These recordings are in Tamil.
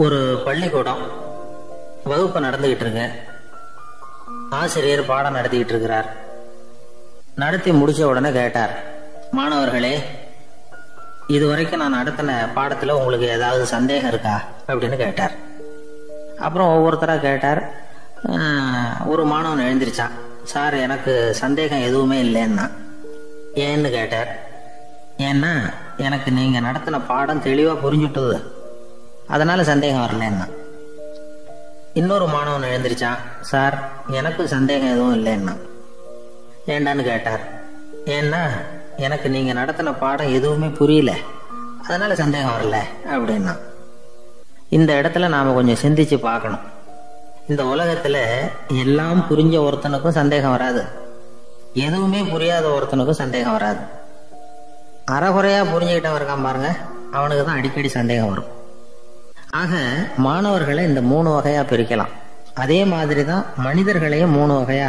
ஒரு பள்ளிக்கூடம் வகுப்பு நடந்துகிட்டு இருக்கு. ஆசிரியர் பாடம் நடத்திக்கிட்டு இருக்கிறார். நடத்தி முடிச்ச உடனே கேட்டார், மாணவர்களே, இதுவரைக்கும் நான் நடத்தின பாடத்துல உங்களுக்கு ஏதாவது சந்தேகம் இருக்கா அப்படின்னு கேட்டார். அப்புறம் ஒவ்வொருத்தரா கேட்டார். ஒரு மாணவன் எழுந்திருச்சான். சார், எனக்கு சந்தேகம் எதுவுமே இல்லைன்னா. ஏன்னு கேட்டார். ஏன்னா எனக்கு நீங்க நடத்தின பாடம் தெளிவா புரிஞ்சுட்டுது, அதனால சந்தேகம் வரலன்னா. இன்னொரு மாணவன் எழுந்திருச்சான். சார், எனக்கும் சந்தேகம் எதுவும் இல்லைன்னா. ஏண்டான்னு கேட்டார். ஏன்னா எனக்கு நீங்க நடத்தின பாடம் எதுவுமே புரியல, அதனால சந்தேகம் வரல அப்படின்னா. இந்த இடத்துல நாம கொஞ்சம் சிந்திச்சு பார்க்கணும். இந்த உலகத்துல எல்லாம் புரிஞ்ச ஒருத்தனுக்கும் சந்தேகம் வராது, எதுவுமே புரியாத ஒருத்தனுக்கும் சந்தேகம் வராது. அறகுறையா புரிஞ்சுக்கிட்டவன் இருக்கான் பாருங்க, அவனுக்கு தான் அடிக்கடி சந்தேகம் வரும். ஆக மாணவர்களை இந்த 3 வகையா பிரிக்கலாம். அதே மாதிரி தான் மனிதர்களையும் 3 வகையா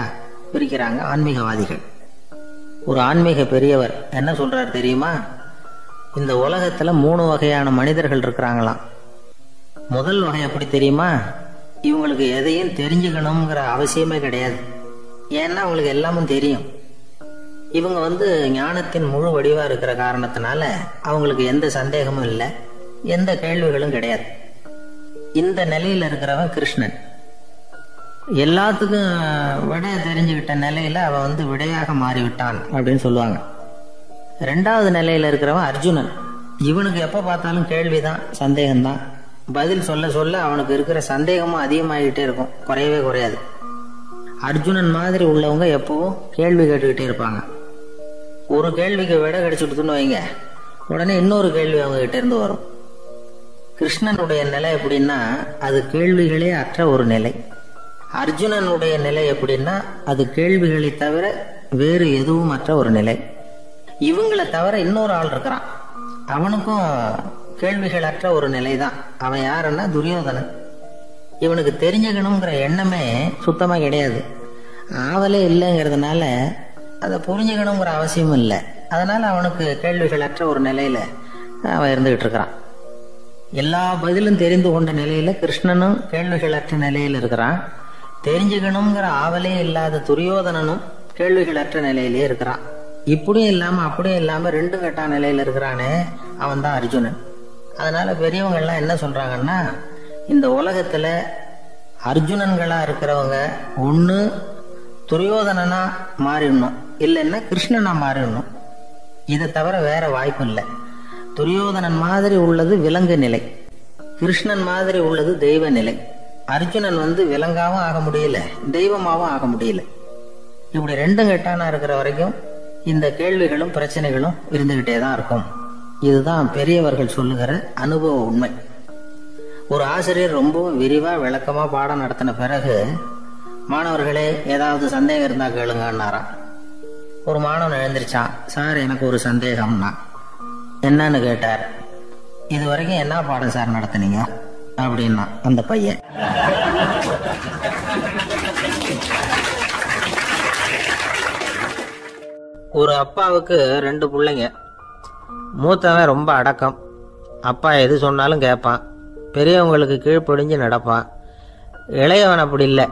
பிரிக்கிறாங்க ஆன்மீகவாதிகள். ஒரு ஆன்மீக பெரியவர் என்ன சொல்றாரு தெரியுமா? இந்த உலகத்துல 3 வகையான மனிதர்கள் இருக்கிறாங்களாம். முதல் வகை எப்படி தெரியுமா? இவங்களுக்கு எதையும் தெரிஞ்சுக்கணுங்கிற அவசியமே கிடையாது. ஏன்னா அவங்களுக்கு எல்லாமும் தெரியும். இவங்க ஞானத்தின் முழு வடிவா இருக்கிற காரணத்தினால அவங்களுக்கு எந்த சந்தேகமும் இல்லை, எந்த கேள்விகளும் கிடையாது. இந்த நிலையில இருக்கிறவன் கிருஷ்ணன். எல்லாத்துக்கும் விடைய தெரிஞ்சுக்கிட்ட நிலையில அவன் விடையாக மாறிவிட்டான் அப்படின்னு சொல்லுவாங்க. 2வது நிலையில இருக்கிறவன் அர்ஜுனன். இவனுக்கு எப்ப பார்த்தாலும் கேள்விதான், சந்தேகம்தான். பதில் சொல்ல சொல்ல அவனுக்கு இருக்கிற சந்தேகமும் அதிகமாகிட்டே இருக்கும், குறையவே குறையாது. அர்ஜுனன் மாதிரி உள்ளவங்க எப்பவும் கேள்வி கேட்டுக்கிட்டே இருப்பாங்க. ஒரு கேள்விக்கு விடை கிடைச்சுட்டுன்னு வைங்க, உடனே இன்னொரு கேள்வி அவங்க கிட்ட இருந்து வரும். கிருஷ்ணனுடைய நிலை எப்படின்னா அது கேள்விகளே அற்ற ஒரு நிலை. அர்ஜுனனுடைய நிலை எப்படின்னா அது கேள்விகளை தவிர வேறு எதுவும் அற்ற ஒரு நிலை. இவங்களை தவிர இன்னொரு ஆள் இருக்கிறான், அவனுக்கும் கேள்விகள் அற்ற ஒரு நிலை தான். அவன் யாருன்னா துரியோதனன். இவனுக்கு தெரிஞ்சுக்கணுங்கிற எண்ணமே சுத்தமா கிடையாது. ஆவலே இல்லைங்கிறதுனால அதை புரிஞ்சுக்கணுங்கிற அவசியமும் இல்லை. அதனால அவனுக்கு கேள்விகள் அற்ற ஒரு நிலையில அவன் இருந்துகிட்டு இருக்கிறான். எல்லா பதிலும் தெரிந்து கொண்ட நிலையில கிருஷ்ணனும் கேள்விகள் அற்ற நிலையில இருக்கிறான். தெரிஞ்சுக்கணுங்கிற ஆவலே இல்லாத துரியோதனனும் கேள்விகள் அற்ற நிலையிலே இருக்கிறான். இப்படியும் இல்லாம அப்படியும் இல்லாம 2 கட்டா நிலையில இருக்கிறானே, அவன் தான் அர்ஜுனன். அதனால பெரியவங்க எல்லாம் என்ன சொல்றாங்கன்னா, இந்த உலகத்துல அர்ஜுனன்களா இருக்கிறவங்க ஒண்ணு துரியோதனனா மாறிடணும், இல்லைன்னா கிருஷ்ணனா மாறிடணும். இதை தவிர வேற வாய்ப்பு இல்லை. துரியோதனன் மாதிரி உள்ளது விலங்கு நிலை, கிருஷ்ணன் மாதிரி உள்ளது தெய்வ நிலை. அர்ஜுனன் விலங்காவும் ஆக முடியல, தெய்வமாவும் ஆக முடியல. இப்படி 2 கட்டானா இருக்கிற வரைக்கும் இந்த கேள்விகளும் பிரச்சனைகளும் இருந்துகிட்டே தான் இருக்கும். இதுதான் பெரியவர்கள் சொல்லுகிற அனுபவ உண்மை. ஒரு ஆசிரியர் ரொம்பவும் விரிவா விளக்கமா பாடம் நடத்தின பிறகு, மாணவர்களே, ஏதாவது சந்தேகம் இருந்தா கேளுங்கன்னாராம். ஒரு மாணவன் எழுந்திருச்சான். சார், எனக்கு ஒரு சந்தேகம்னா. என்னன்னு கேட்டார். இது வரைக்கும் என்ன பாடம் சார் நடத்துனீங்க அப்படின்னா அந்த பையன். ஒரு அப்பாவுக்கு 2 பிள்ளைங்க. மூத்தவன் ரொம்ப அடக்கம், அப்பா எது சொன்னாலும் கேட்பான், பெரியவங்களுக்கு கீழ்ப்படிஞ்சு நடப்பான். இளையவன் அப்படி இல்லை,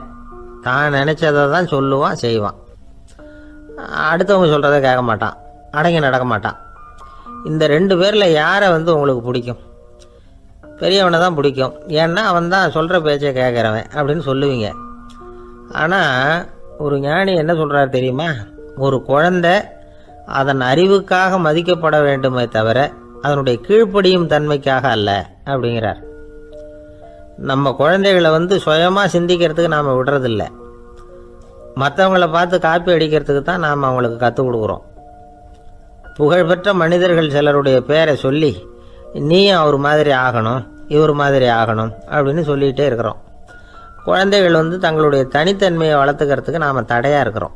தான் நினைச்சதை தான் சொல்லுவான், செய்வான். அடுத்தவங்க சொல்றதை கேட்க மாட்டான், அடங்கி நடக்க மாட்டான். இந்த 2 பேர்ல யாரை உங்களுக்கு பிடிக்கும்? பெரியவனை தான் பிடிக்கும். ஏன்னா அவன் தான் சொல்ற பேச்சை கேட்கிறவன் அப்படின்னு சொல்லுவீங்க. ஆனா ஒரு ஞானி என்ன சொல்றாரு தெரியுமா? ஒரு குழந்தை அதன் அறிவுக்காக மதிக்கப்பட வேண்டுமே தவிர அதனுடைய கீழ்ப்படியும் தன்மைக்காக அல்ல அப்படிங்கிறார். நம்ம குழந்தைகளை சுயமா சிந்திக்கிறதுக்கு நாம விடுறதில்லை, மற்றவங்களை பார்த்து காப்பி அடிக்கிறதுக்கு தான் நாம் அவங்களுக்கு கற்றுக் கொடுக்குறோம். புகழ்பெற்ற மனிதர்கள் சிலருடைய பேரை சொல்லி நீயும் அவர் மாதிரி ஆகணும், இவர் மாதிரி ஆகணும் அப்படின்னு சொல்லிகிட்டே இருக்கிறோம். குழந்தைகள் தங்களுடைய தனித்தன்மையை வளர்த்துக்கிறதுக்கு நாம் தடையாக இருக்கிறோம்.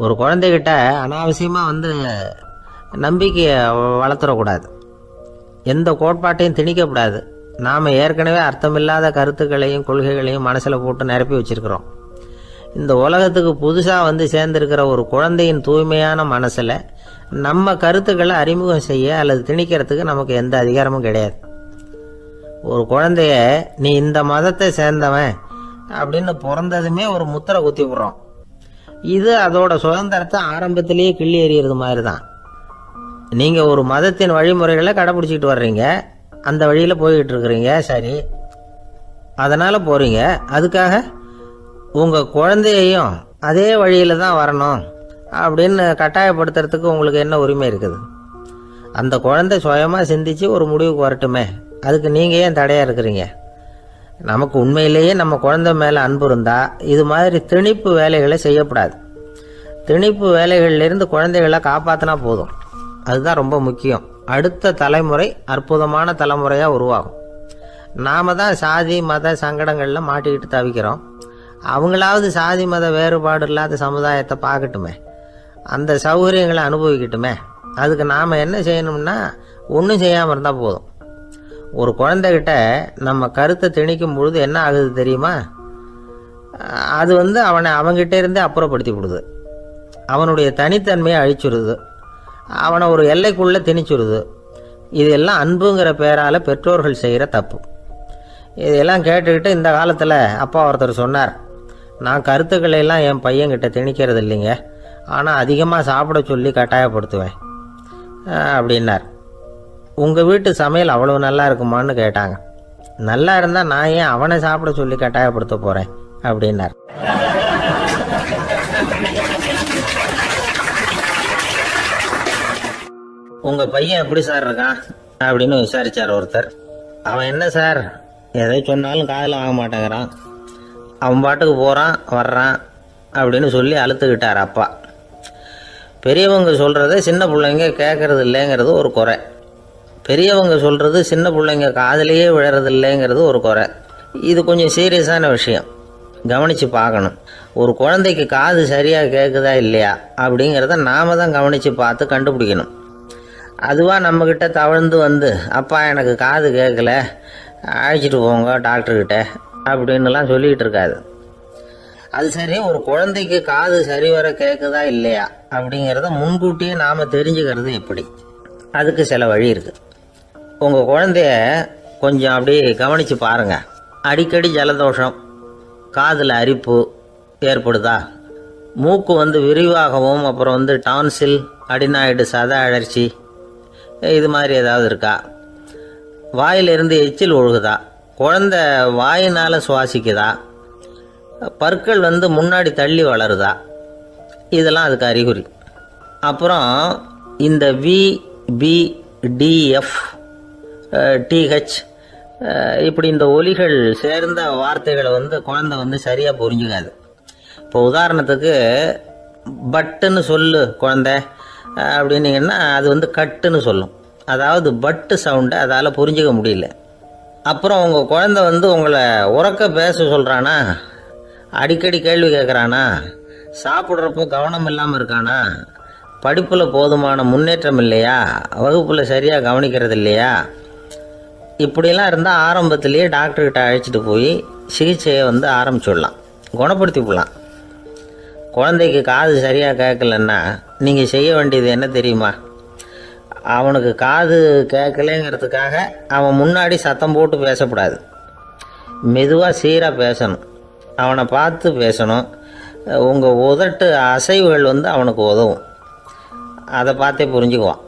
ஒரு குழந்தைகிட்ட அனாவசியமாக நம்பிக்கையை வளர்த்துடக்கூடாது, எந்த கோட்பாட்டையும் திணிக்கக்கூடாது. நாம் ஏற்கனவே அர்த்தமில்லாத கருத்துக்களையும் கொள்கைகளையும் மனசில் போட்டு நிரப்பி வச்சிருக்கிறோம். இந்த உலகத்துக்கு புதுசாக சேர்ந்திருக்கிற ஒரு குழந்தையின் தூய்மையான மனசில் நம்ம கருத்துக்களை அறிமுகம் செய்ய அல்லது திணிக்கிறதுக்கு நமக்கு எந்த அதிகாரமும் கிடையாது. ஒரு குழந்தைய நீ இந்த மதத்தை சேர்ந்தவன் அப்படின்னு பிறந்ததுமே ஒரு முத்திரை குத்தி விடுறோம். இது அதோட சுதந்திரத்தை ஆரம்பத்திலேயே கிள்ளி எறிகிறது மாதிரி தான். நீங்கள் ஒரு மதத்தின் வழிமுறைகளை கடைப்பிடிச்சிக்கிட்டு வர்றீங்க, அந்த வழியில் போய்கிட்டு இருக்கிறீங்க, சரி, அதனால் போகிறீங்க. அதுக்காக உங்கள் குழந்தையையும் அதே வழியில் தான் வரணும் அப்படின்னு கட்டாயப்படுத்துறதுக்கு உங்களுக்கு என்ன உரிமை இருக்குது? அந்த குழந்தை சுயமாக சிந்திச்சு ஒரு முடிவுக்கு வரட்டுமே, அதுக்கு நீங்கள் ஏன் தடையாக இருக்கிறீங்க? நமக்கு உண்மையிலேயே நம்ம குழந்தை மேலே அன்பு இருந்தால் இது மாதிரி திணிப்பு வேலைகளை செய்யக்கூடாது. திணிப்பு வேலைகளிலிருந்து குழந்தைகளை காப்பாற்றினா போதும். அதுதான் ரொம்ப முக்கியம். அடுத்த தலைமுறை அற்புதமான தலைமுறையாக உருவாகும். நாம் தான் சாதி மத சங்கடங்களில் மாட்டிக்கிட்டு தவிக்கிறோம். அவங்களாவது சாதி மத வேறுபாடு இல்லாத சமுதாயத்தை பார்க்கட்டுமே, அந்த சௌகரியங்களை அனுபவிக்கட்டுமே. அதுக்கு நாம் என்ன செய்யணும்னா ஒன்றும் செய்யாமல் இருந்தால் போதும். ஒரு குழந்தைகிட்ட நம்ம கருத்தை திணிக்கும் பொழுது என்ன ஆகுது தெரியுமா? அது அவனை அவங்ககிட்ட இருந்தே அப்புறப்படுத்தி விடுது. அவனுடைய தனித்தன்மையை அழிச்சுடுது. அவனை ஒரு எல்லைக்குள்ளே திணிச்சுடுது. இதெல்லாம் அன்புங்கிற பேரால் பெற்றோர்கள் செய்கிற தப்பு. இதெல்லாம் கேட்டுக்கிட்டு இந்த காலத்தில் அப்பா ஒருத்தர் சொன்னார், நான் கருத்துக்களை எல்லாம் என் பையன்கிட்ட திணிக்கிறது இல்லைங்க, ஆனால் அதிகமாக சாப்பிட சொல்லி கட்டாயப்படுத்துவேன் அப்படின்னார். உங்கள் வீட்டு சமையல் அவ்வளோ நல்லா இருக்குமான்னு கேட்டாங்க. நல்லா இருந்தால் நான் ஏன் அவனை சாப்பிட சொல்லி கட்டாயப்படுத்த போகிறேன் அப்படின்னார். உங்கள் பையன் எப்படி சார் இருக்கான் அப்படின்னு விசாரித்தார் ஒருத்தர். அவன் என்ன சார், எதை சொன்னாலும் காதில் வாங்க மாட்டேங்கிறான், அவன் பாட்டுக்கு போகிறான் வர்றான் அப்படின்னு சொல்லி அழுத்துக்கிட்டார் அப்பா. பெரியவங்க சொல்கிறத சின்ன பிள்ளைங்க கேட்கறது இல்லைங்கிறது ஒரு குறை. பெரியவங்க சொல்கிறது சின்ன பிள்ளைங்க காதலையே விழறது இல்லைங்கிறது ஒரு குறை. இது கொஞ்சம் சீரியஸான விஷயம், கவனித்து பார்க்கணும். ஒரு குழந்தைக்கு காது சரியாக கேட்குதா இல்லையா அப்படிங்கிறத நாம் தான் கவனித்து பார்த்து கண்டுபிடிக்கணும். அதுவாக நம்மக்கிட்ட தவழ்ந்து அப்பா எனக்கு காது கேட்கல, அழைச்சிட்டு போங்க டாக்டர்கிட்ட அப்படின்னுலாம் சொல்லிக்கிட்டு இருக்காது. அது சரி, ஒரு குழந்தைக்கு காது சரிவர கேட்குதா இல்லையா அப்படிங்கிறத முன்கூட்டியே நாம் தெரிஞ்சுக்கிறது எப்படி? அதுக்கு சில வழி இருக்குது. உங்கள் குழந்தைய கொஞ்சம் அப்படியே கவனித்து பாருங்கள். அடிக்கடி ஜலதோஷம், காதில் அரிப்பு ஏற்படுதா, மூக்கு விரிவாகவும், அப்புறம் டான்சில், அடினாய்டு, சத அழற்சி, இது மாதிரி ஏதாவது இருக்கா, வாயிலிருந்து எச்சில் ஒழுகுதா, குழந்தை வாயினால் சுவாசிக்குதா, பற்கள் முன்னாடி தள்ளி வளருதா, இதெல்லாம் அதுக்கு அறிகுறி. அப்புறம் இந்த VBDF TH இப்படி இந்த ஒலிகள் சேர்ந்த வார்த்தைகளை குழந்தை சரியாக புரிஞ்சுக்காது. இப்போ உதாரணத்துக்கு பட்டுன்னு சொல்லு குழந்தை அப்படின்னீங்கன்னா அது கட்டுன்னு சொல்லும். அதாவது பட்டு சவுண்டை அதால் புரிஞ்சிக்க முடியல. அப்புறம் உங்கள் குழந்தை உங்களை உறக்க பேச சொல்கிறானா, அடிக்கடி கேள்வி கேட்குறானா, சாப்பிட்றப்போ கவனம் இல்லாமல் இருக்கானா, படிப்பில் போதுமான முன்னேற்றம் இல்லையா, வகுப்பில் சரியாக கவனிக்கிறது இல்லையா, இப்படிலாம் இருந்தால் ஆரம்பத்திலேயே டாக்டர்கிட்ட அழைச்சிட்டு போய் சிகிச்சையை ஆரம்பிச்சுடலாம், குணப்படுத்தி விடலாம். குழந்தைக்கு காது சரியாக கேட்கலன்னா நீங்கள் செய்ய வேண்டியது என்ன தெரியுமா? அவனுக்கு காது கேட்கலைங்கிறதுக்காக அவன் முன்னாடி சத்தம் போட்டு பேசக்கூடாது. மெதுவாக சீராக பேசணும், அவனை பார்த்து பேசணும். உங்கள் உதட்டு அசைவுகள் அவனுக்கு உதவும், அதை பார்த்தே புரிஞ்சுக்குவான்.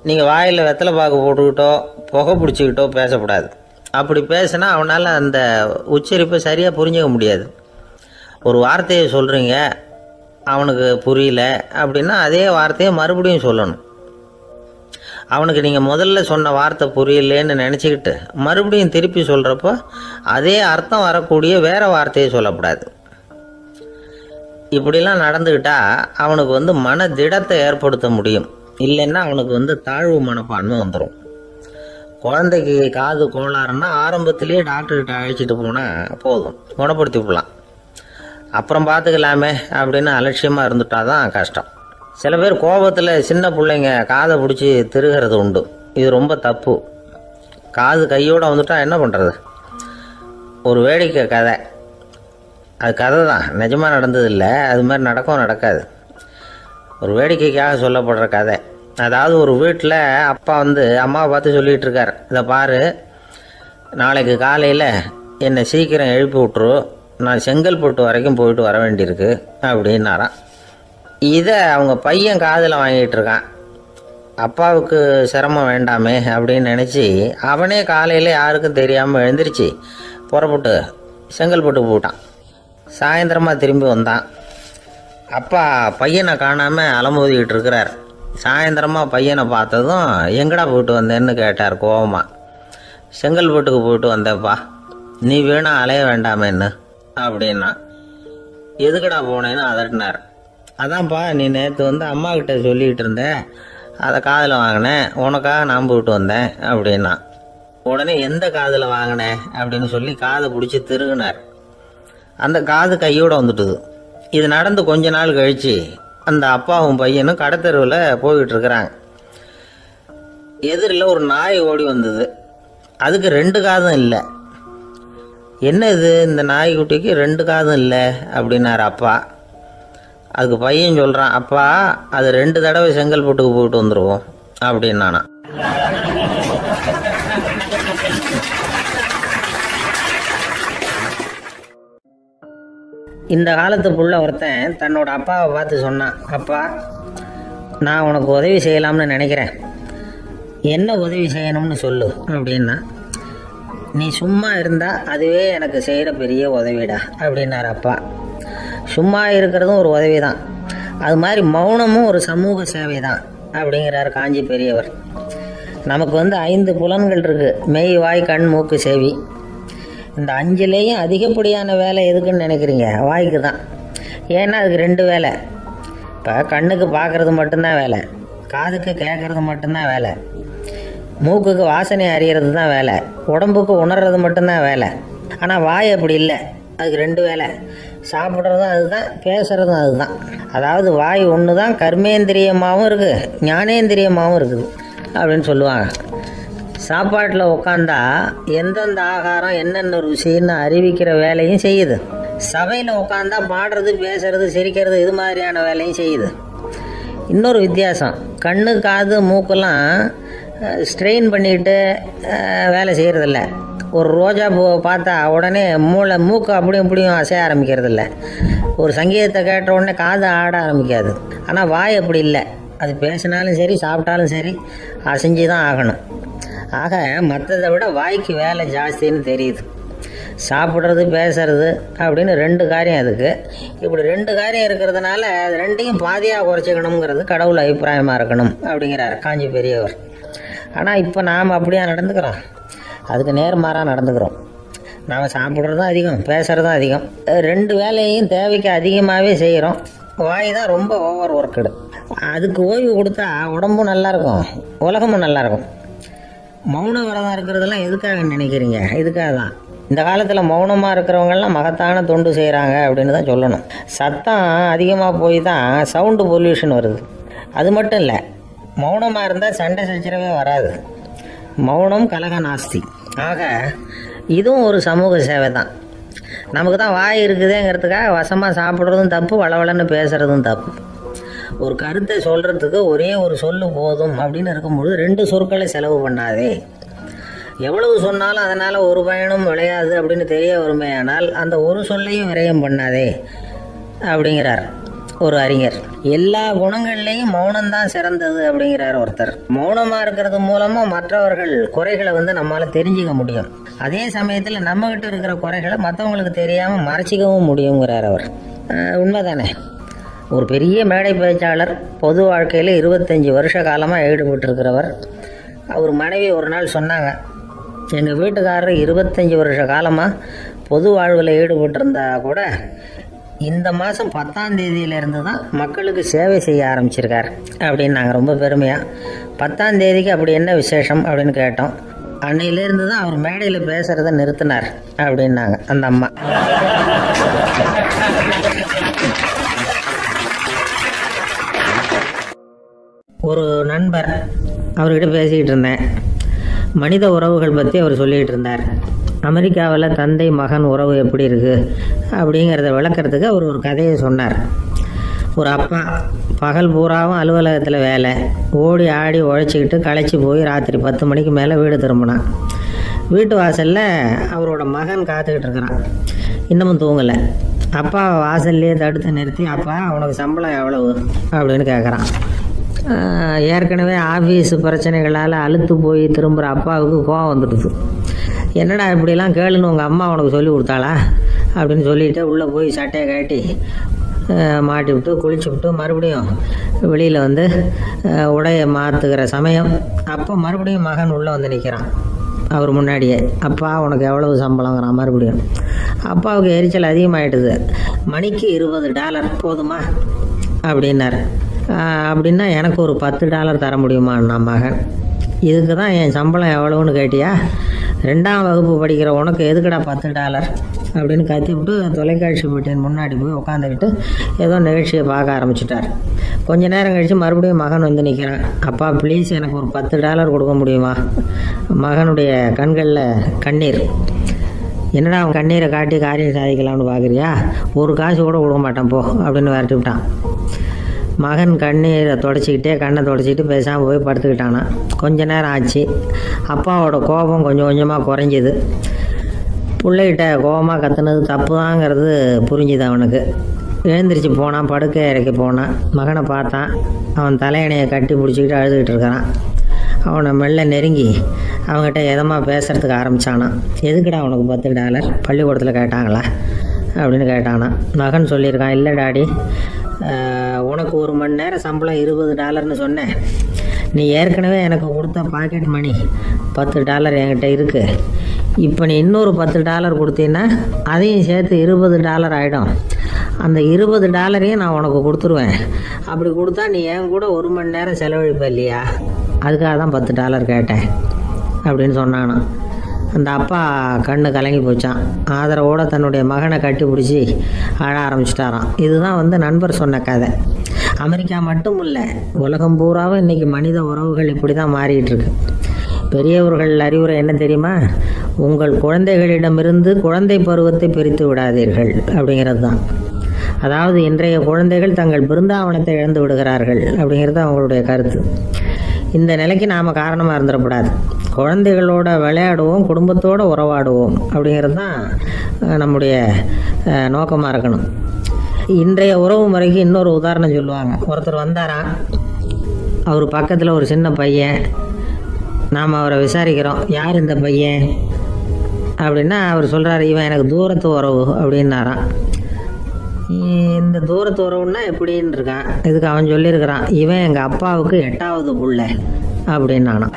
நீங்கள் வாயில் வெத்தலை பாக்கு போட்டுக்கிட்டோ புகை பிடிச்சிக்கிட்டோ பேசக்கூடாது. அப்படி பேசினா அவனால் அந்த உச்சரிப்பை சரியாக புரிஞ்சிக்க முடியாது. ஒரு வார்த்தையை சொல்கிறீங்க, அவனுக்கு புரியல அப்படின்னா அதே வார்த்தையை மறுபடியும் சொல்லணும். அவனுக்கு நீங்கள் முதல்ல சொன்ன வார்த்தை புரியலேன்னு நினச்சிக்கிட்டு மறுபடியும் திருப்பி சொல்கிறப்போ அதே அர்த்தம் வரக்கூடிய வேறு வார்த்தையை சொல்லக்கூடாது. இப்படிலாம் நடந்துக்கிட்டால் அவனுக்கு மன திடத்தை ஏற்படுத்த முடியும். இல்லைன்னா அவனுக்கு தாழ்வு மனப்பான்மை வந்துடும். குழந்தைக்கு காது கோளாறுன்னா ஆரம்பத்திலேயே டாக்டர்கிட்ட அழைச்சிட்டு போனால் போதும், குணப்படுத்தி விடலாம். அப்புறம் பார்த்துக்கலாமே அப்படின்னு அலட்சியமாக இருந்துட்டால் தான் கஷ்டம். சில பேர் கோபத்தில் சின்ன பிள்ளைங்க காதை பிடிச்சி திருகிறது உண்டு. இது ரொம்ப தப்பு. காது கையோடு வந்துட்டால் என்ன பண்ணுறது? ஒரு வேடிக்கை கதை, அது கதை தான், நிஜமாக நடந்ததில்லை, அது மாதிரி நடக்காது. ஒரு வேடிக்கைக்காக சொல்லப்படுற கதை. அதாவது ஒரு வீட்டில் அப்பா அம்மாவை பார்த்து சொல்லிகிட்டு இருக்கார், இதை பாரு, நாளைக்கு காலையில் என்னை சீக்கிரம் எழுப்பி விட்ரு, நான் செங்கல்பட்டு வரைக்கும் போயிட்டு வர வேண்டியிருக்கு அப்படின்னாராம். இதை அவங்க பையன் காதில் வாங்கிட்டு இருக்கான். அப்பாவுக்கு சிரமம் வேண்டாமே அப்படின்னு நினச்சி அவனே காலையில் யாருக்கும் தெரியாமல் எழுந்திரிச்சு புறப்பட்டு செங்கல்பட்டுக்கு போட்டான். சாயந்தரமாக திரும்பி வந்தான். அப்பா பையனை காணாமல் அலமோதிக்கிட்டு இருக்கிறார். சாயந்தரமாக பையனை பார்த்ததும் எங்கடா போயிட்டு வந்தேன்னு கேட்டார் கோவமாக. செங்கல்பட்டுக்கு போயிட்டு வந்தேப்பா, நீ வேணா அலைய வேண்டாமேன்னு அப்படின்னா. எதுக்கடா போனேன்னு அதட்டினார். அதான்ப்பா நீ நேற்று வந்து அம்மா கிட்ட சொல்லிகிட்டு இருந்தேன், அதை காதில் வாங்கினேன், உனக்காக நான் போயிட்டு வந்தேன் அப்படின்னா. உடனே எந்த காதில் வாங்கினேன் அப்படின்னு சொல்லி காதை பிடிச்சி திருகினார். அந்த காது கையோடு வந்துட்டுது. இது நடந்து கொஞ்ச நாள் கழித்து அந்த அப்பாவும் பையனும் கடத்தெருவில் போய்கிட்டு இருக்கிறாங்க. எதிரில் ஒரு நாய் ஓடி வந்தது. அதுக்கு 2 காதும் இல்லை. என்ன இது, இந்த நாய்க்குட்டிக்கு 2 காதும் இல்லை அப்படின்னார் அப்பா. அதுக்கு பையன் சொல்கிறான், அப்பா அது 2 தடவை செங்கல்பட்டுக்கு போயிட்டு வந்துடுவோம் அப்படின்னானா. இந்த காலத்து புள்ள ஒருத்தன் தன்னோட அப்பாவை பார்த்து சொன்னான், அப்பா நான் உனக்கு உதவி செய்யலாம்னு நினைக்கிறேன், என்ன உதவி செய்யணும்னு சொல்லு அப்படின்னா. நீ சும்மா இருந்தால் அதுவே எனக்கு செய்கிற பெரிய உதவிடா அப்படின்னார் அப்பா. சும்மா இருக்கிறதும் ஒரு உதவி தான், அது மாதிரி மௌனமும் ஒரு சமூக சேவை தான் அப்படிங்கிறார் காஞ்சி பெரியவர். நமக்கு 5 புலன்கள் இருக்குது, மெய் வாய் கண் மூக்கு செவி. இந்த 5லேயும் அதிகப்படியான வேலை எதுக்குன்னு நினைக்கிறீங்க? வாய்க்கு தான். ஏன்னா அதுக்கு 2 வேலை. இப்போ கண்ணுக்கு பார்க்குறது மட்டும்தான் வேலை, காதுக்கு கேட்குறது மட்டும்தான் வேலை, மூக்குக்கு வாசனை அறியறது தான் வேலை, உடம்புக்கு உணர்றது மட்டும்தான் வேலை. ஆனால் வாய் அப்படி இல்லை, அதுக்கு 2 வேலை. சாப்பிட்றதும் அதுதான், பேசுகிறதும் அதுதான். அதாவது வாய் ஒன்று தான் கர்மேந்திரியமாகவும் இருக்குது, ஞானேந்திரியமாகவும் இருக்குது அப்படின்னு சொல்லுவாங்க. சாப்பாட்டில் உட்காந்தா எந்தெந்த ஆகாரம் என்னென்ன ருசின்னு அறிவிக்கிற வேலையும் செய்யுது. சபையில் உட்காந்தா பாடுறது, பேசுறது, சிரிக்கிறது, இது மாதிரியான வேலையும் செய்யுது. இன்னொரு வித்தியாசம், கண்ணு காது மூக்கெல்லாம் ஸ்ட்ரெயின் பண்ணிக்கிட்டு வேலை செய்கிறதில்ல. ஒரு ரோஜா பூவை பார்த்தா உடனே மூக்கு அப்படியும் இப்படியும் அசைய ஆரம்பிக்கிறதில்ல. ஒரு சங்கீதத்தை கேட்ட உடனே காது ஆட ஆரம்பிக்காது. ஆனால் வாய் அப்படி இல்லை, அது பேசினாலும் சரி சாப்பிட்டாலும் சரி அசைஞ்சு தான் ஆகணும். ஆக மற்றதை விட வாய்க்கு வேலை ஜாஸ்தின்னு தெரியுது. சாப்பிட்றது பேசுறது அப்படின்னு 2 காரியம் அதுக்கு. இப்படி 2 காரியம் இருக்கிறதுனால அது 2ஐயும் பாதியாக குறைச்சிக்கணுங்கிறது கடவுள் அபிப்பிராயமாக இருக்கணும் அப்படிங்கிறார் காஞ்சி பெரியவர். ஆனால் இப்போ நாம் அப்படியா நடந்துக்கிறோம்? அதுக்கு நேர்மாறாக நடந்துக்கிறோம். நாம் சாப்பிட்றதும் அதிகம், பேசுகிறதும் அதிகம், 2 வேலையையும் தேவைக்கு அதிகமாகவே செய்கிறோம். வாய் தான் ரொம்ப ஓவர் ஒர்க்குடு. அதுக்கு ஓய்வு கொடுத்தா உடம்பும் நல்லாயிருக்கும், உலகமும் நல்லாயிருக்கும். மௌன விரதம் இருக்கிறதெல்லாம் எதுக்காக நினைக்கிறீங்க? இதுக்காக தான். இந்த காலத்தில் மௌனமாக இருக்கிறவங்கெல்லாம் மகத்தான தொண்டு செய்கிறாங்க அப்படின்னு தான் சொல்லணும். சத்தம் அதிகமாக போய் தான் சவுண்டு பொல்யூஷன் வருது. அது மட்டும் இல்லை, மௌனமாக இருந்தால் சண்டை சச்சரவே வராது. மௌனம் கலக நாஸ்தி. ஆக இதுவும் ஒரு சமூக சேவை தான். நமக்கு தான் வாய் இருக்குதுங்கிறதுக்காக வசமாக சாப்பிட்றதும் தப்பு, வளவளன்னு பேசுகிறதும் தப்பு. ஒரு கருத்தை சொல்கிறதுக்கு ஒரே ஒரு சொல்லு போதும் அப்படின்னு இருக்கும்பொழுது 2 சொற்களை செலவு பண்ணாதே. எவ்வளவு சொன்னாலும் அதனால் ஒரு பயனும் விளையாது அப்படின்னு தெரிய வருமையானால் அந்த ஒரு சொல்லையும் விரயம் பண்ணாதே அப்படிங்கிறார் ஒரு அறிஞர். எல்லா குணங்கள்லேயும் மௌனம்தான் சிறந்தது அப்படிங்கிறார் ஒருத்தர். மௌனமாக இருக்கிறது மூலமாக மற்றவர்கள் குறைகளை நம்மளால் தெரிஞ்சிக்க முடியும். அதே சமயத்தில் நம்மகிட்ட இருக்கிற குறைகளை மற்றவங்களுக்கு தெரியாமல் மறைச்சிக்கவும் முடியுங்கிறார் அவர். உண்மைதானே? ஒரு பெரிய மேடை பேச்சாளர், பொது வாழ்க்கையில் 25 வருஷ காலமாக ஈடுபட்டிருக்கிறவர். அவர் மனைவி ஒரு நாள் சொன்னாங்க, எங்கள் வீட்டுக்காரர் 25 வருஷ காலமாக பொது வாழ்வில் ஈடுபட்டிருந்தா கூட இந்த மாதம் 10ஆம் தேதியிலேருந்து தான் மக்களுக்கு சேவை செய்ய ஆரம்பிச்சிருக்கார் அப்படின்னு நாங்கள் ரொம்ப பெருமையாக. 10ஆம் தேதிக்கு அப்படி என்ன விசேஷம் அப்படின்னு கேட்டோம். அன்னையிலேருந்து தான் அவர் மேடையில் பேசுகிறத நிறுத்தினார் அப்படின்னாங்க அந்த அம்மா. ஒரு நண்பர், அவர்கிட்ட பேசிக்கிட்டு இருந்தேன். மனித உறவுகள் பற்றி அவர் சொல்லிகிட்டு இருந்தார். அமெரிக்காவில் தந்தை மகன் உறவு எப்படி இருக்குது அப்படிங்கிறத விளக்கிறதுக்கு அவர் ஒரு கதையை சொன்னார். ஒரு அப்பா பகல் பூராவும் அலுவலகத்தில் வேலை, ஓடி ஆடி உழைச்சிக்கிட்டு களைச்சி போய் ராத்திரி 10 மணிக்கு மேலே வீடு திரும்பினான். வீட்டு வாசலில் அவரோட மகன் காத்துக்கிட்டு இருக்கிறான், இன்னமும் தூங்கலை. அப்பா வாசல்லையே தடுத்து நிறுத்தி, அப்பா உனக்கு சம்பளம் எவ்வளவு அப்படின்னு கேட்குறான். ஏற்கனவே ஆஃபீஸ் பிரச்சனைகளால் அழுத்து போய் திரும்புகிற அப்பாவுக்கு கோவம் வந்துடுது. என்னடா இப்படிலாம் கேளுன்னு உங்கள் அம்மா உனக்கு சொல்லி கொடுத்தாளா அப்படின்னு சொல்லிவிட்டு உள்ளே போய் சட்டையை கட்டி மாட்டி விட்டு குளிச்சு விட்டு மறுபடியும் வெளியில் வந்து உடையை மாற்றுகிற சமயம் அப்போ மறுபடியும் மகன் உள்ளே வந்து நிற்கிறான் அவர் முன்னாடியே. அப்பா உனக்கு எவ்வளவு சம்பளங்கிறான் மறுபடியும். அப்பாவுக்கு எரிச்சல் அதிகமாகிடுது. மணிக்கு $20 போதுமா அப்படின்னார். அப்படின்னா எனக்கு ஒரு $10 தர முடியுமான்னா மகன். இதுக்கு தான் என் சம்பளம் எவ்வளவுன்னு கேட்டியா? 2ஆம் வகுப்பு படிக்கிற உனக்கு எதுக்குடா $10 அப்படின்னு கத்திவிட்டு தொலைக்காட்சி பெட்டியின் முன்னாடி போய் உட்காந்துக்கிட்டு ஏதோ நிகழ்ச்சியை பார்க்க ஆரம்பிச்சிட்டார். கொஞ்ச நேரம் கழித்து மறுபடியும் மகன் வந்து நிற்கிறான். அப்பா ப்ளீஸ் எனக்கு ஒரு $10 கொடுக்க முடியுமா? மகனுடைய கண்களில் கண்ணீர். என்னடா அவன் கண்ணீரை காட்டி காரியம் சாதிக்கலாம்னு பார்க்குறியா? ஒரு காசு கூட கொடுக்க மாட்டான் போ அப்படின்னு விரட்டி விட்டான். மகன் கண்ணீரை தொடச்சிக்கிட்டே கண்ணை தொடச்சிக்கிட்டு பேசாமல் போய் படுத்துக்கிட்டானா. கொஞ்ச நேரம் ஆச்சு. அப்பாவோட கோபம் கொஞ்சம் கொஞ்சமாக குறைஞ்சிது. பிள்ளைகிட்ட கோபமாக கத்துனது தப்பு தாங்கிறது புரிஞ்சுது அவனுக்கு. எழுந்திரிச்சு போனான், படுக்கை இறக்கி போனான். மகனை பார்த்தான். அவன் தலையணையை கட்டி பிடிச்சிக்கிட்டு அழுதுகிட்டு இருக்கிறான். அவனை மெல்ல நெருங்கி அவங்ககிட்ட எதமாக பேசுகிறதுக்கு ஆரம்பித்தானான். எதுக்குடா உனக்கு $10 பள்ளிக்கூடத்தில் கேட்டாங்களா அப்படின்னு கேட்டானான். மகன் சொல்லியிருக்கான், இல்லை டாடி, உனக்கு 1 மணி நேரம் சம்பளம் $20ன்னு சொன்னேன். நீ ஏற்கனவே எனக்கு கொடுத்த பாக்கெட் மணி $10 என்கிட்ட இருக்குது. இப்போ நீ இன்னொரு $10 கொடுத்தீன்னா அதையும் சேர்த்து $20 ஆகிடும். அந்த $20 நான் உனக்கு கொடுத்துருவேன். அப்படி கொடுத்தா நீ என் கூட 1 மணி நேரம் செலவழிப்ப இல்லையா? அதுக்காக தான் $10 கேட்டேன் அப்படின்னு சொன்னானான். அந்த அப்பா கண்ணு கலங்கி போச்சான். ஆதரவோடு தன்னுடைய மகனை கட்டி பிடிச்சி அழ ஆரம்பிச்சிட்டாராம். இதுதான் நண்பர் சொன்ன கதை. அமெரிக்கா மட்டும் இல்லை, உலகம் பூராவும் இன்றைக்கி மனித உறவுகள் இப்படி தான் மாறிக்கிட்டு இருக்கு. பெரியவர்கள் அறிவுரை என்ன தெரியுமா? உங்கள் குழந்தைகளிடமிருந்து குழந்தை பருவத்தை பிரித்து விடாதீர்கள் அப்படிங்கிறது தான். அதாவது இன்றைய குழந்தைகள் தங்கள் பிருந்தாவனத்தை இழந்து விடுகிறார்கள் அப்படிங்கிறது அவங்களுடைய கருத்து. இந்த நிலைக்கு நாம் காரணமாக இருந்துடக்கூடாது. குழந்தைகளோட விளையாடுவோம், குடும்பத்தோடு உறவாடுவோம் அப்படிங்கிறது தான் நம்முடைய நோக்கமாக இருக்கணும். இன்றைய உறவு முறைக்கு இன்னொரு உதாரணம் சொல்லுவாங்க. ஒருத்தர் வந்தாராம், அவர் பக்கத்தில் ஒரு சின்ன பையன். நாம் அவரை விசாரிக்கிறோம், யார் இந்த பையன் அப்படின்னா அவர் சொல்கிறார், இவன் எனக்கு தூரத்து உறவு அப்படின்னாராம். இந்த தூரத்து உறவுன்னா எப்படின்னு இருக்கான். இதுக்கு அவன் சொல்லியிருக்கிறான், இவன் எங்கள் அப்பாவுக்கு 8வது புள்ளை அப்படின்னானான்.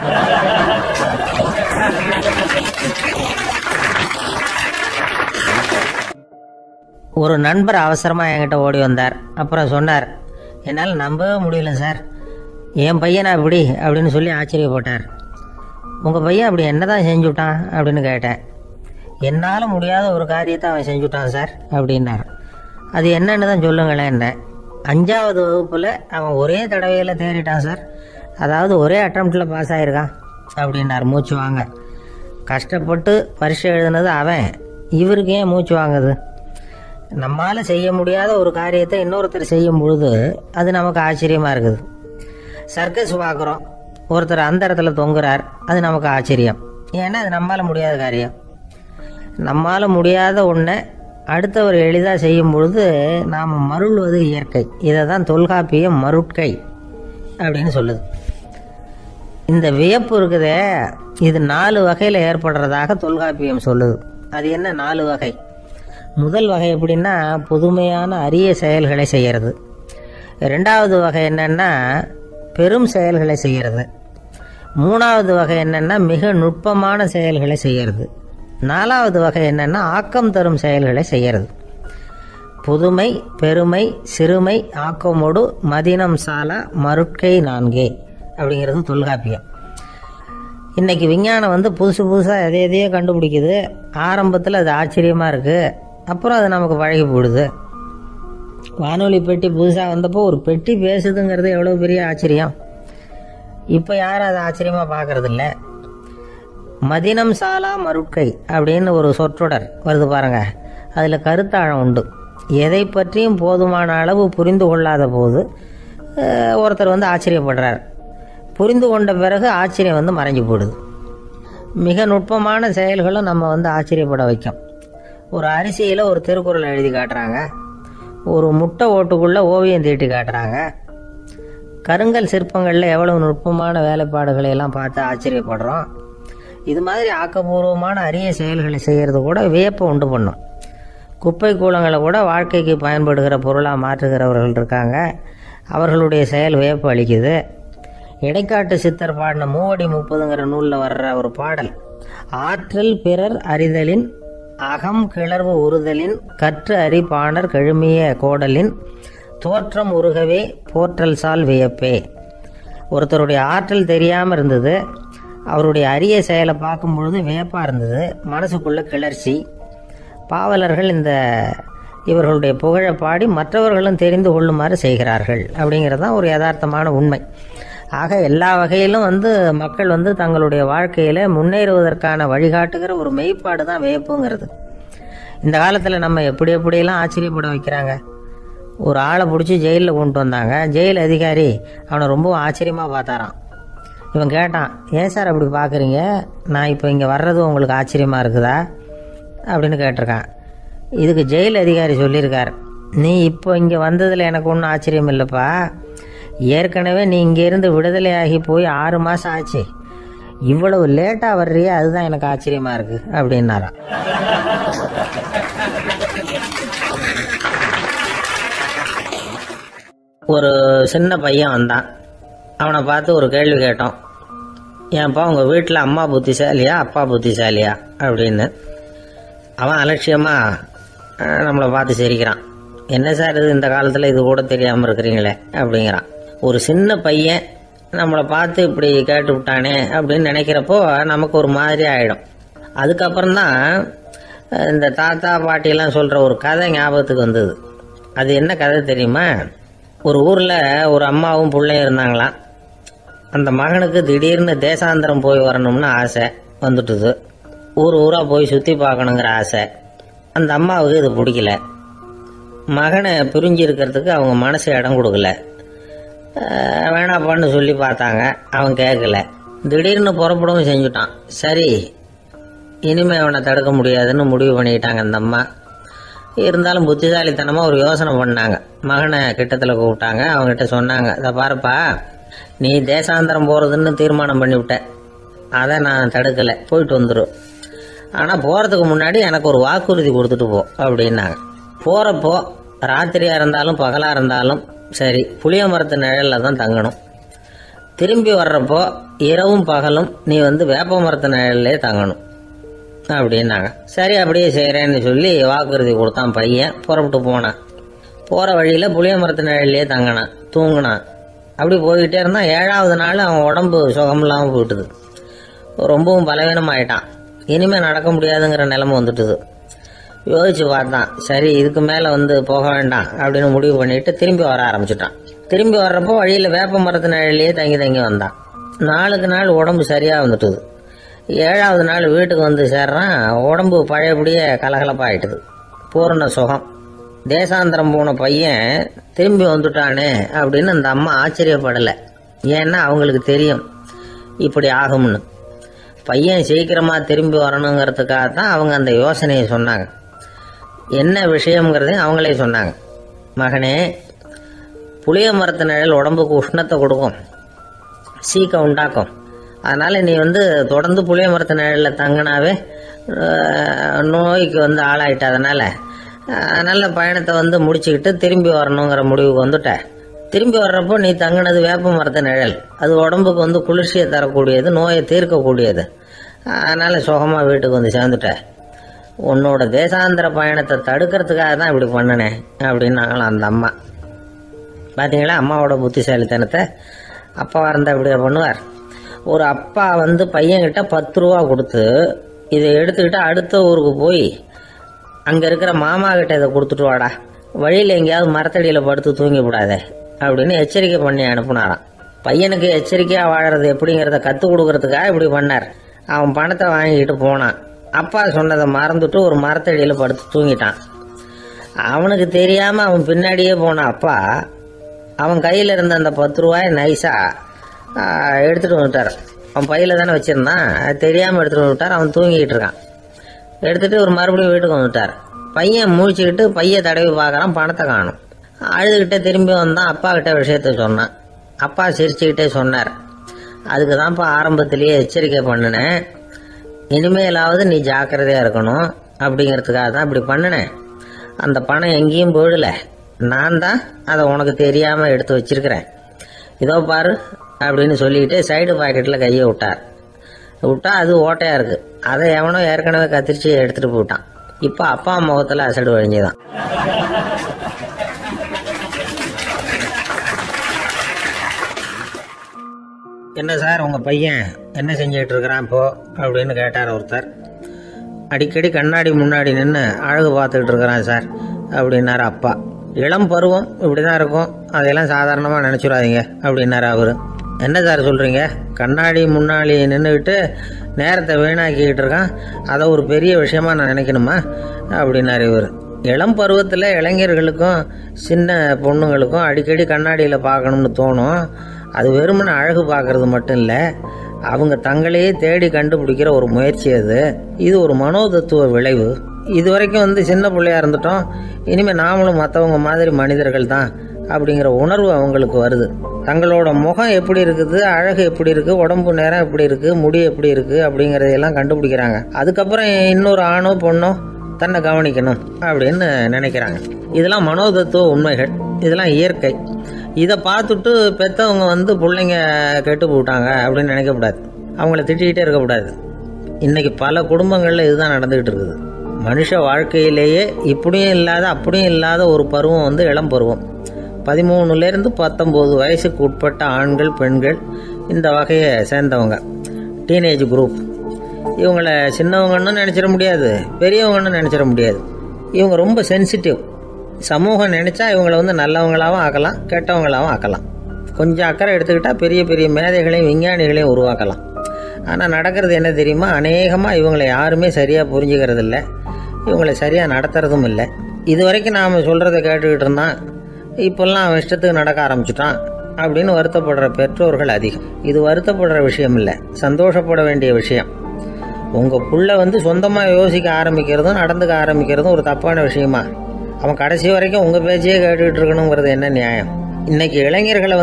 ஒரு நண்பர் அவசரமாக என்கிட்ட ஓடி வந்தார். அப்புறம் சொன்னார், என்னால் நம்பவே முடியல சார், என் பையனா இப்படி அப்படின்னு சொல்லி ஆச்சரியப்பட்டார். உங்கள் பையன் அப்படி என்ன தான் செஞ்சுட்டான் அப்படின்னு கேட்டேன். என்னால் முடியாத ஒரு காரியத்தை அவன் செஞ்சுட்டான் சார் அப்படின்னார். அது என்னன்னு தான் சொல்லுங்களேன். என்ன 5வது வகுப்பில் அவன் ஒரே தடவையில் தேறிட்டான் சார். அதாவது ஒரே அட்டம்ப்டில் பாஸ் ஆகிருக்கான் அப்படின்னார் மூச்சு வாங்க. கஷ்டப்பட்டு பரீட்சை எழுதுனது அவன், இவருக்கு ஏன் மூச்சு வாங்குது? நம்மளால் செய்ய முடியாத ஒரு காரியத்தை இன்னொருத்தர் செய்யும் பொழுது அது நமக்கு ஆச்சரியமாக இருக்குது. சர்க்கஸ் பார்க்குறோம், ஒருத்தர் அந்த இடத்துல தொங்குறார், அது நமக்கு ஆச்சரியம். ஏன்னா அது நம்மளால் முடியாத காரியம். நம்மளால் முடியாத ஒன்றை அடுத்தவர் எளிதாக செய்யும் பொழுது நாம் மருள்வது இயற்கை. இதை தான் தொல்காப்பியம் மருட்கை அப்படின்னு சொல்லுது. இந்த வியப்பு இருக்குதே, இது 4 வகையில் ஏற்படுறதாக தொல்காப்பியம் சொல்லுது. அது என்ன 4 வகை? முதல் வகை எப்படின்னா, புதுமையான அரிய செயல்களை செய்கிறது. 2வது வகை என்னன்னா பெரும் செயல்களை செய்கிறது. 3வது வகை என்னன்னா மிக நுட்பமான செயல்களை செய்கிறது. 4வது வகை என்னன்னா ஆக்கம் தரும் செயல்களை செய்கிறது. புதுமை, பெருமை, சிறுமை, ஆக்கமோடு மதினம் சாலா மருட்கை 4 அப்படிங்கிறது தொல்காப்பியம். இன்னைக்கு விஞ்ஞானம் புதுசு புதுசாக எதையோ கண்டுபிடிக்குது. ஆரம்பத்தில் அது ஆச்சரியமாக இருக்குது, அப்புறம் அது நமக்கு பழகி போடுது. வானொலி பெட்டி புதுசாக வந்தப்போ ஒரு பெட்டி பேசுதுங்கிறது எவ்வளோ பெரிய ஆச்சரியம். இப்போ யாரும் அதை ஆச்சரியமாக பார்க்கறதில்ல. மதினம் சாலா மருட்கை அப்படின்னு ஒரு சொற்றொடர் வருது பாருங்க. அதில் கருத்தாழம் உண்டு. எதை பற்றியும் போதுமான அளவு புரிந்து கொள்ளாத போது ஒருத்தர் ஆச்சரியப்படுறார். புரிந்து கொண்ட பிறகு ஆச்சரியம் மறைஞ்சு போடுது. மிக நுட்பமான செயல்களும் நம்ம வந்து ஆச்சரியப்பட வைக்கும். ஒரு அரிசியில் ஒரு திருக்குறள் எழுதி காட்டுறாங்க, ஒரு முட்டை ஓட்டுக்குள்ளே ஓவியம் தீட்டி காட்டுறாங்க. கருங்கல் சிற்பங்களில் எவ்வளவு நுட்பமான வேலைப்பாடுகளை எல்லாம் பார்த்து ஆச்சரியப்படுறோம். இது மாதிரி ஆக்கப்பூர்வமான அரிய செயல்களை செய்கிறது கூட வியப்பை உண்டு பண்ணும். குப்பை கூலங்களை கூட வாழ்க்கைக்கு பயன்படுகிற பொருளாக மாற்றுகிறவர்கள் இருக்காங்க. அவர்களுடைய செயல் வியப்பு அளிக்குது. இடைக்காட்டு சித்தர் பாடின 3:30 நூலில் வர்ற ஒரு பாடல், ஆற்றல் பிறர் அறிதலின் அகம் கிளர்வு உறுதலின் கற்று அறி பாணர் கழுமிய கோடலின் தோற்றம் உருகவே போற்றல் சால் வியப்பே. ஒருத்தருடைய ஆற்றல் தெரியாமல் இருந்தது, அவருடைய அரிய செயலை பார்க்கும் பொழுது வியப்பாக இருந்தது, மனசுக்குள்ள கிளர்ச்சி. பாவலர்கள் இவர்களுடைய புகழை பாடி மற்றவர்களும் தெரிந்து கொள்ளுமாறு செய்கிறார்கள் அப்படிங்கிறது தான் ஒரு யதார்த்தமான உண்மை. ஆக எல்லா வகையிலும் மக்கள் தங்களுடைய வாழ்க்கையில் முன்னேறுவதற்கான வழிகாட்டுகிற ஒரு மெய்ப்பாடு தான் வியப்புங்கிறது. இந்த காலத்தில் நம்ம எப்படியெல்லாம் ஆச்சரியப்பட வைக்கிறாங்க. ஒரு ஆளை பிடிச்சி ஜெயிலில் கொண்டு வந்தாங்க. ஜெயில் அதிகாரி அவனை ரொம்ப ஆச்சரியமாக பார்த்தாரான். இவன் கேட்டான், ஏன் சார் அப்படி பார்க்குறீங்க, நான் இப்போ இங்கே வர்றது உங்களுக்கு ஆச்சரியமாக இருக்குதா அப்படின்னு கேட்டிருக்கான். இதுக்கு ஜெயில் அதிகாரி சொல்லியிருக்கார், நீ இப்போ இங்கே வந்ததில் எனக்கு ஒன்றும் ஆச்சரியம் இல்லைப்பா, ஏற்கனவே நீ இங்கேருந்து விடுதலையாகி போய் 6 மாதம் ஆச்சு, இவ்வளவு லேட்டாக வர்றியே அதுதான் எனக்கு ஆச்சரியமாக இருக்குது அப்படின்னாராம். ஒரு சின்ன பையன் வந்தான். அவனை பார்த்து ஒரு கேள்வி கேட்டோம், ஏன்ப்பா உங்கள் வீட்டில் அம்மா புத்திசாலியா அப்பா புத்திசாலியா அப்படின்னு. அவன் அலட்சியமாக நம்மளை பார்த்து சிரிக்கிறான். என்ன சார் இது, இந்த காலத்தில் இது கூட தெரியாமல் இருக்கிறீங்களே அப்படிங்கிறான். ஒரு சின்ன பையன் நம்மளை பார்த்து இப்படி கேட்டு விட்டானே அப்படின்னு நினைக்கிறப்போ நமக்கு ஒரு மாதிரி ஆகிடும். அதுக்கப்புறம்தான் இந்த தாத்தா பாட்டியெல்லாம் சொல்கிற ஒரு கதை ஞாபகத்துக்கு வந்தது. அது என்ன கதை தெரியுமா? ஒரு ஊரில் ஒரு அம்மாவும் பிள்ளையும் இருந்தாங்களாம். அந்த மகனுக்கு திடீர்னு தேசாந்திரம் போய் வரணும்னு ஆசை வந்துட்டுது. ஊராக போய் சுற்றி பார்க்கணுங்கிற ஆசை. அந்த அம்மாவுக்கு இது பிடிக்கல. மகனை பிரிஞ்சு இருக்கிறதுக்கு அவங்க மனசு இடம் கொடுக்கல. வேணாப்பான்னு சொல்லி பார்த்தாங்க, அவன் கேட்கல. திடீர்னு புறப்படவும் செஞ்சுட்டான். சரி, இனிமேல் அவனை தடுக்க முடியாதுன்னு முடிவு பண்ணிக்கிட்டாங்க அந்த அம்மா. இருந்தாலும் புத்திசாலித்தனமாக ஒரு யோசனை பண்ணாங்க. மகனை கிட்டத்தில் கூப்பிட்டாங்க. அவங்ககிட்ட சொன்னாங்க, இதை பாருப்பா, நீ தேசாந்திரம் போகிறதுன்னு தீர்மானம் பண்ணிவிட்ட, அதை நான் தடுக்கலை, போயிட்டு வந்துடும். ஆனால் போகிறதுக்கு முன்னாடி எனக்கு ஒரு வாக்குறுதி கொடுத்துட்டு போ அப்படின்னாங்க. போகிறப்போ ராத்திரியாக இருந்தாலும் பகலாக இருந்தாலும் சரி, புளிய மரத்து நிழலில் தான் தங்கணும். திரும்பி வர்றப்போ இரவும் பகலும் நீ வேப்ப மரத்து நிழல்லே தங்கணும் அப்படின்னாங்க. சரி, அப்படியே செய்கிறேன்னு சொல்லி வாக்குறுதி கொடுத்தான் பையன். புறப்பட்டு போனான். போகிற வழியில் புளிய மரத்து நிழல்லே தங்கினான், தூங்கினான். அப்படி போய்கிட்டே இருந்தான். 7ஆவது நாள் அவன் உடம்பு சுகமில்லாமல் போயிட்டுது. ரொம்பவும் பலவீனமாயிட்டான். இனிமேல் நடக்க முடியாதுங்கிற நிலைமை வந்துட்டுது. யோசிச்சு பார்த்தான், சரி இதுக்கு மேலே போக வேண்டாம் அப்படின்னு முடிவு பண்ணிட்டு திரும்பி வர ஆரம்பிச்சுட்டான். திரும்பி வர்றப்போ வழியில் வேப்ப மரத்து நிழல்லையே தங்கி வந்தான். நாளுக்கு நாள் உடம்பு சரியாக வந்துட்டுது. 7ஆவது நாள் வீட்டுக்கு சேர்றான். உடம்பு பழையபடியே கலகலப்பாயிட்டுது. பூரண சுகம். தேசாந்திரம் போன பையன் திரும்பி வந்துட்டானே அப்படின்னு அந்த அம்மா ஆச்சரியப்படலை. ஏன்னா அவங்களுக்கு தெரியும் இப்படி ஆகும்னு. பையன் சீக்கிரமாக திரும்பி வரணுங்கிறதுக்காக தான் அவங்க அந்த யோசனையை சொன்னாங்க. என்ன விஷயங்கிறதையும் அவங்களே சொன்னாங்க. மகனே, புளிய மரத்து நிழல் உடம்புக்கு உஷ்ணத்தை கொடுக்கும், சீக்கம் உண்டாக்கும். அதனால் நீ தொடர்ந்து புளிய மரத்து நிழலில் தங்கினாவே நோய்க்கு ஆளாயிட்ட. அதனால் நல்ல பயணத்தை முடிச்சுக்கிட்டு திரும்பி வரணுங்கிற முடிவுக்கு வந்துட்ட. திரும்பி வர்றப்போ நீ தங்கினது வேப்ப மரத்து நிழல். அது உடம்புக்கு குளிர்ச்சியை தரக்கூடியது, நோயை தீர்க்கக்கூடியது. அதனால் சுகமாக வீட்டுக்கு சேர்ந்துட்ட. உன்னோட தேசாந்திர பயணத்தை தடுக்கிறதுக்காக தான் இப்படி பண்ணினேன் அப்படின்னாங்களாம் அந்த அம்மா. பார்த்தீங்களா அம்மாவோட புத்திசாலித்தனத்தை? அப்பாவாக இருந்தால் இப்படியா பண்ணுவார்? ஒரு அப்பா பையன்கிட்ட 10 ரூபா கொடுத்து இதை எடுத்துக்கிட்டு அடுத்த ஊருக்கு போய் அங்கே இருக்கிற மாமா கிட்ட இதை கொடுத்துட்டு வாடா, வழியில் எங்கேயாவது மரத்தடியில் படுத்து தூங்கி விடாதே அப்படின்னு எச்சரிக்கை பண்ணி அனுப்புனாராம். பையனுக்கு எச்சரிக்கையாக வாழறது எப்படிங்கிறத கற்றுக் கொடுக்கறதுக்காக இப்படி பண்ணார். அவன் பணத்தை வாங்கிக்கிட்டு போனான். அப்பா சொன்னதை மறந்துட்டு ஒரு மரத்தடியில் படுத்து தூங்கிட்டான். அவனுக்கு தெரியாமல் அவன் பின்னாடியே போன அப்பா அவன் கையில் இருந்த அந்த 10 ரூபாயை நைஸாக எடுத்துகிட்டு வந்துட்டார். அவன் பையில தானே வச்சிருந்தான், அது தெரியாமல் எடுத்துகிட்டு விட்டார். அவன் தூங்கிக்கிட்டு இருக்கான். எடுத்துகிட்டு ஒரு மறுபடியும் வீட்டுக்கு வந்துட்டார். பையன் முழிச்சுக்கிட்டு பைய தடவி பார்க்குறான், பணத்தை காணும். அழுதுகிட்டே திரும்பி வந்தான். அப்பா கிட்ட விஷயத்த சொன்னான். அப்பா சிரிச்சுக்கிட்டே சொன்னார், அதுக்கு தான்ப்பா ஆரம்பத்திலேயே எச்சரிக்கை பண்ணினேன், இனிமேலாவது நீ ஜாக்கிரதையாக இருக்கணும் அப்படிங்கிறதுக்காக தான் இப்படி பண்ணினேன். அந்த பணம் எங்கேயும் போயிடல, நான் தான் அதை உனக்கு தெரியாமல் எடுத்து வச்சிருக்கிறேன், இதோ பாரு அப்படின்னு சொல்லிக்கிட்டு சைடு பாக்கெட்டில் கையை விட்டா அது ஓட்டையாக இருக்குது. அதை எவனோ ஏற்கனவே கத்திரிச்சு எடுத்துகிட்டு போயிட்டான். இப்போ அப்பா முகத்தில் அசடு வழிஞ்சுதான். என்ன சார் உங்கள் பையன் என்ன செஞ்சுக்கிட்டு இருக்கிறான் இப்போ அப்படின்னு கேட்டார் ஒருத்தர். அடிக்கடி கண்ணாடி முன்னாடி நின்று அழகு பார்த்துக்கிட்டு இருக்கிறான் சார் அப்படின்னாரு அப்பா. இளம் பருவம் இப்படி தான் இருக்கும், அதையெல்லாம் சாதாரணமாக நினச்சிடாதீங்க அப்படின்னாரு அவர். என்ன சார் சொல்கிறீங்க, கண்ணாடி முன்னாடி நின்றுக்கிட்டு நேரத்தை வீணாக்கிக்கிட்டு இருக்கான், அதை ஒரு பெரிய விஷயமா நான் நினைக்கணுமா அப்படின்னாரு இவர். இளம் பருவத்தில் இளைஞர்களுக்கும் சின்ன பொண்ணுங்களுக்கும் அடிக்கடி கண்ணாடியில் பார்க்கணும்னு தோணும். அது வெறுமனே அழகு பார்க்கறது மட்டும் இல்லை, அவங்க தங்களையே தேடி கண்டுபிடிக்கிற ஒரு முயற்சி அது. இது ஒரு மனோதத்துவ விளைவு. இது வரைக்கும் சின்ன பிள்ளையா இருந்துட்டோம், இனிமேல் நாமளும் மற்றவங்க மாதிரி மனிதர்கள் தான் அப்படிங்கிற உணர்வு அவங்களுக்கு வருது. தங்களோட முகம் எப்படி இருக்குது, அழகு எப்படி இருக்குது, உடம்பு நேரம் எப்படி இருக்குது, முடி எப்படி இருக்குது அப்படிங்கிறதையெல்லாம் கண்டுபிடிக்கிறாங்க. அதுக்கப்புறம் இன்னொரு ஆணோ பொண்ணோ தன்னை கவனிக்கணும் அப்படின்னு நினைக்கிறாங்க. இதெல்லாம் மனோதத்துவ உண்மைகள், இதெல்லாம் இயற்கை. இதை பார்த்துட்டு பெற்றவங்க பிள்ளைங்க கெட்டு போட்டாங்க அப்படின்னு நினைக்கக்கூடாது, அவங்கள திட்டிக்கிட்டே இருக்கக்கூடாது. இன்றைக்கி பல குடும்பங்களில் இதுதான் நடந்துக்கிட்டு இருக்குது. மனுஷ வாழ்க்கையிலேயே இப்படியும் இல்லாத அப்படியும் இல்லாத ஒரு பருவம் இளம் பருவம். 13லேருந்து 19 வயசுக்கு உட்பட்ட ஆண்கள் பெண்கள் இந்த வகையை சேர்ந்தவங்க, டீனேஜ் குரூப். இவங்கள சின்னவங்கன்னு நினச்சிட முடியாது, பெரியவங்கன்னு நினச்சிட முடியாது. இவங்க ரொம்ப சென்சிட்டிவ். சமூகம் நினச்சா இவங்களை நல்லவங்களாகவும் ஆக்கலாம், கெட்டவங்களாகவும் ஆக்கலாம். கொஞ்சம் அக்கறை எடுத்துக்கிட்டால் பெரிய பெரிய மேதைகளையும் விஞ்ஞானிகளையும் உருவாக்கலாம். ஆனால் நடக்கிறது என்ன தெரியுமா, அநேகமாக இவங்களை யாருமே சரியாக புரிஞ்சுக்கிறது இல்லை, இவங்களை சரியாக நடத்துறதும் இல்லை. இது வரைக்கும் நாம் சொல்கிறத கேட்டுக்கிட்டு இருந்தான், இப்போல்லாம் அவன் இஷ்டத்துக்கு நடக்க ஆரம்பிச்சுட்டான் அப்படின்னு வருத்தப்படுற பெற்றோர்கள் அதிகம். இது வருத்தப்படுற விஷயம் இல்லை, சந்தோஷப்பட வேண்டிய விஷயம். உங்கள் புள்ள சொந்தமாக யோசிக்க ஆரம்பிக்கிறதும் நடந்துக்க ஆரம்பிக்கிறதும் ஒரு தப்பான விஷயமா? அவன் கடைசி வரைக்கும் உங்கள் பேச்சையே கேட்டுக்கிட்டு இருக்கணுங்கிறது என்ன நியாயம்? இன்றைக்கி இளைஞர்களை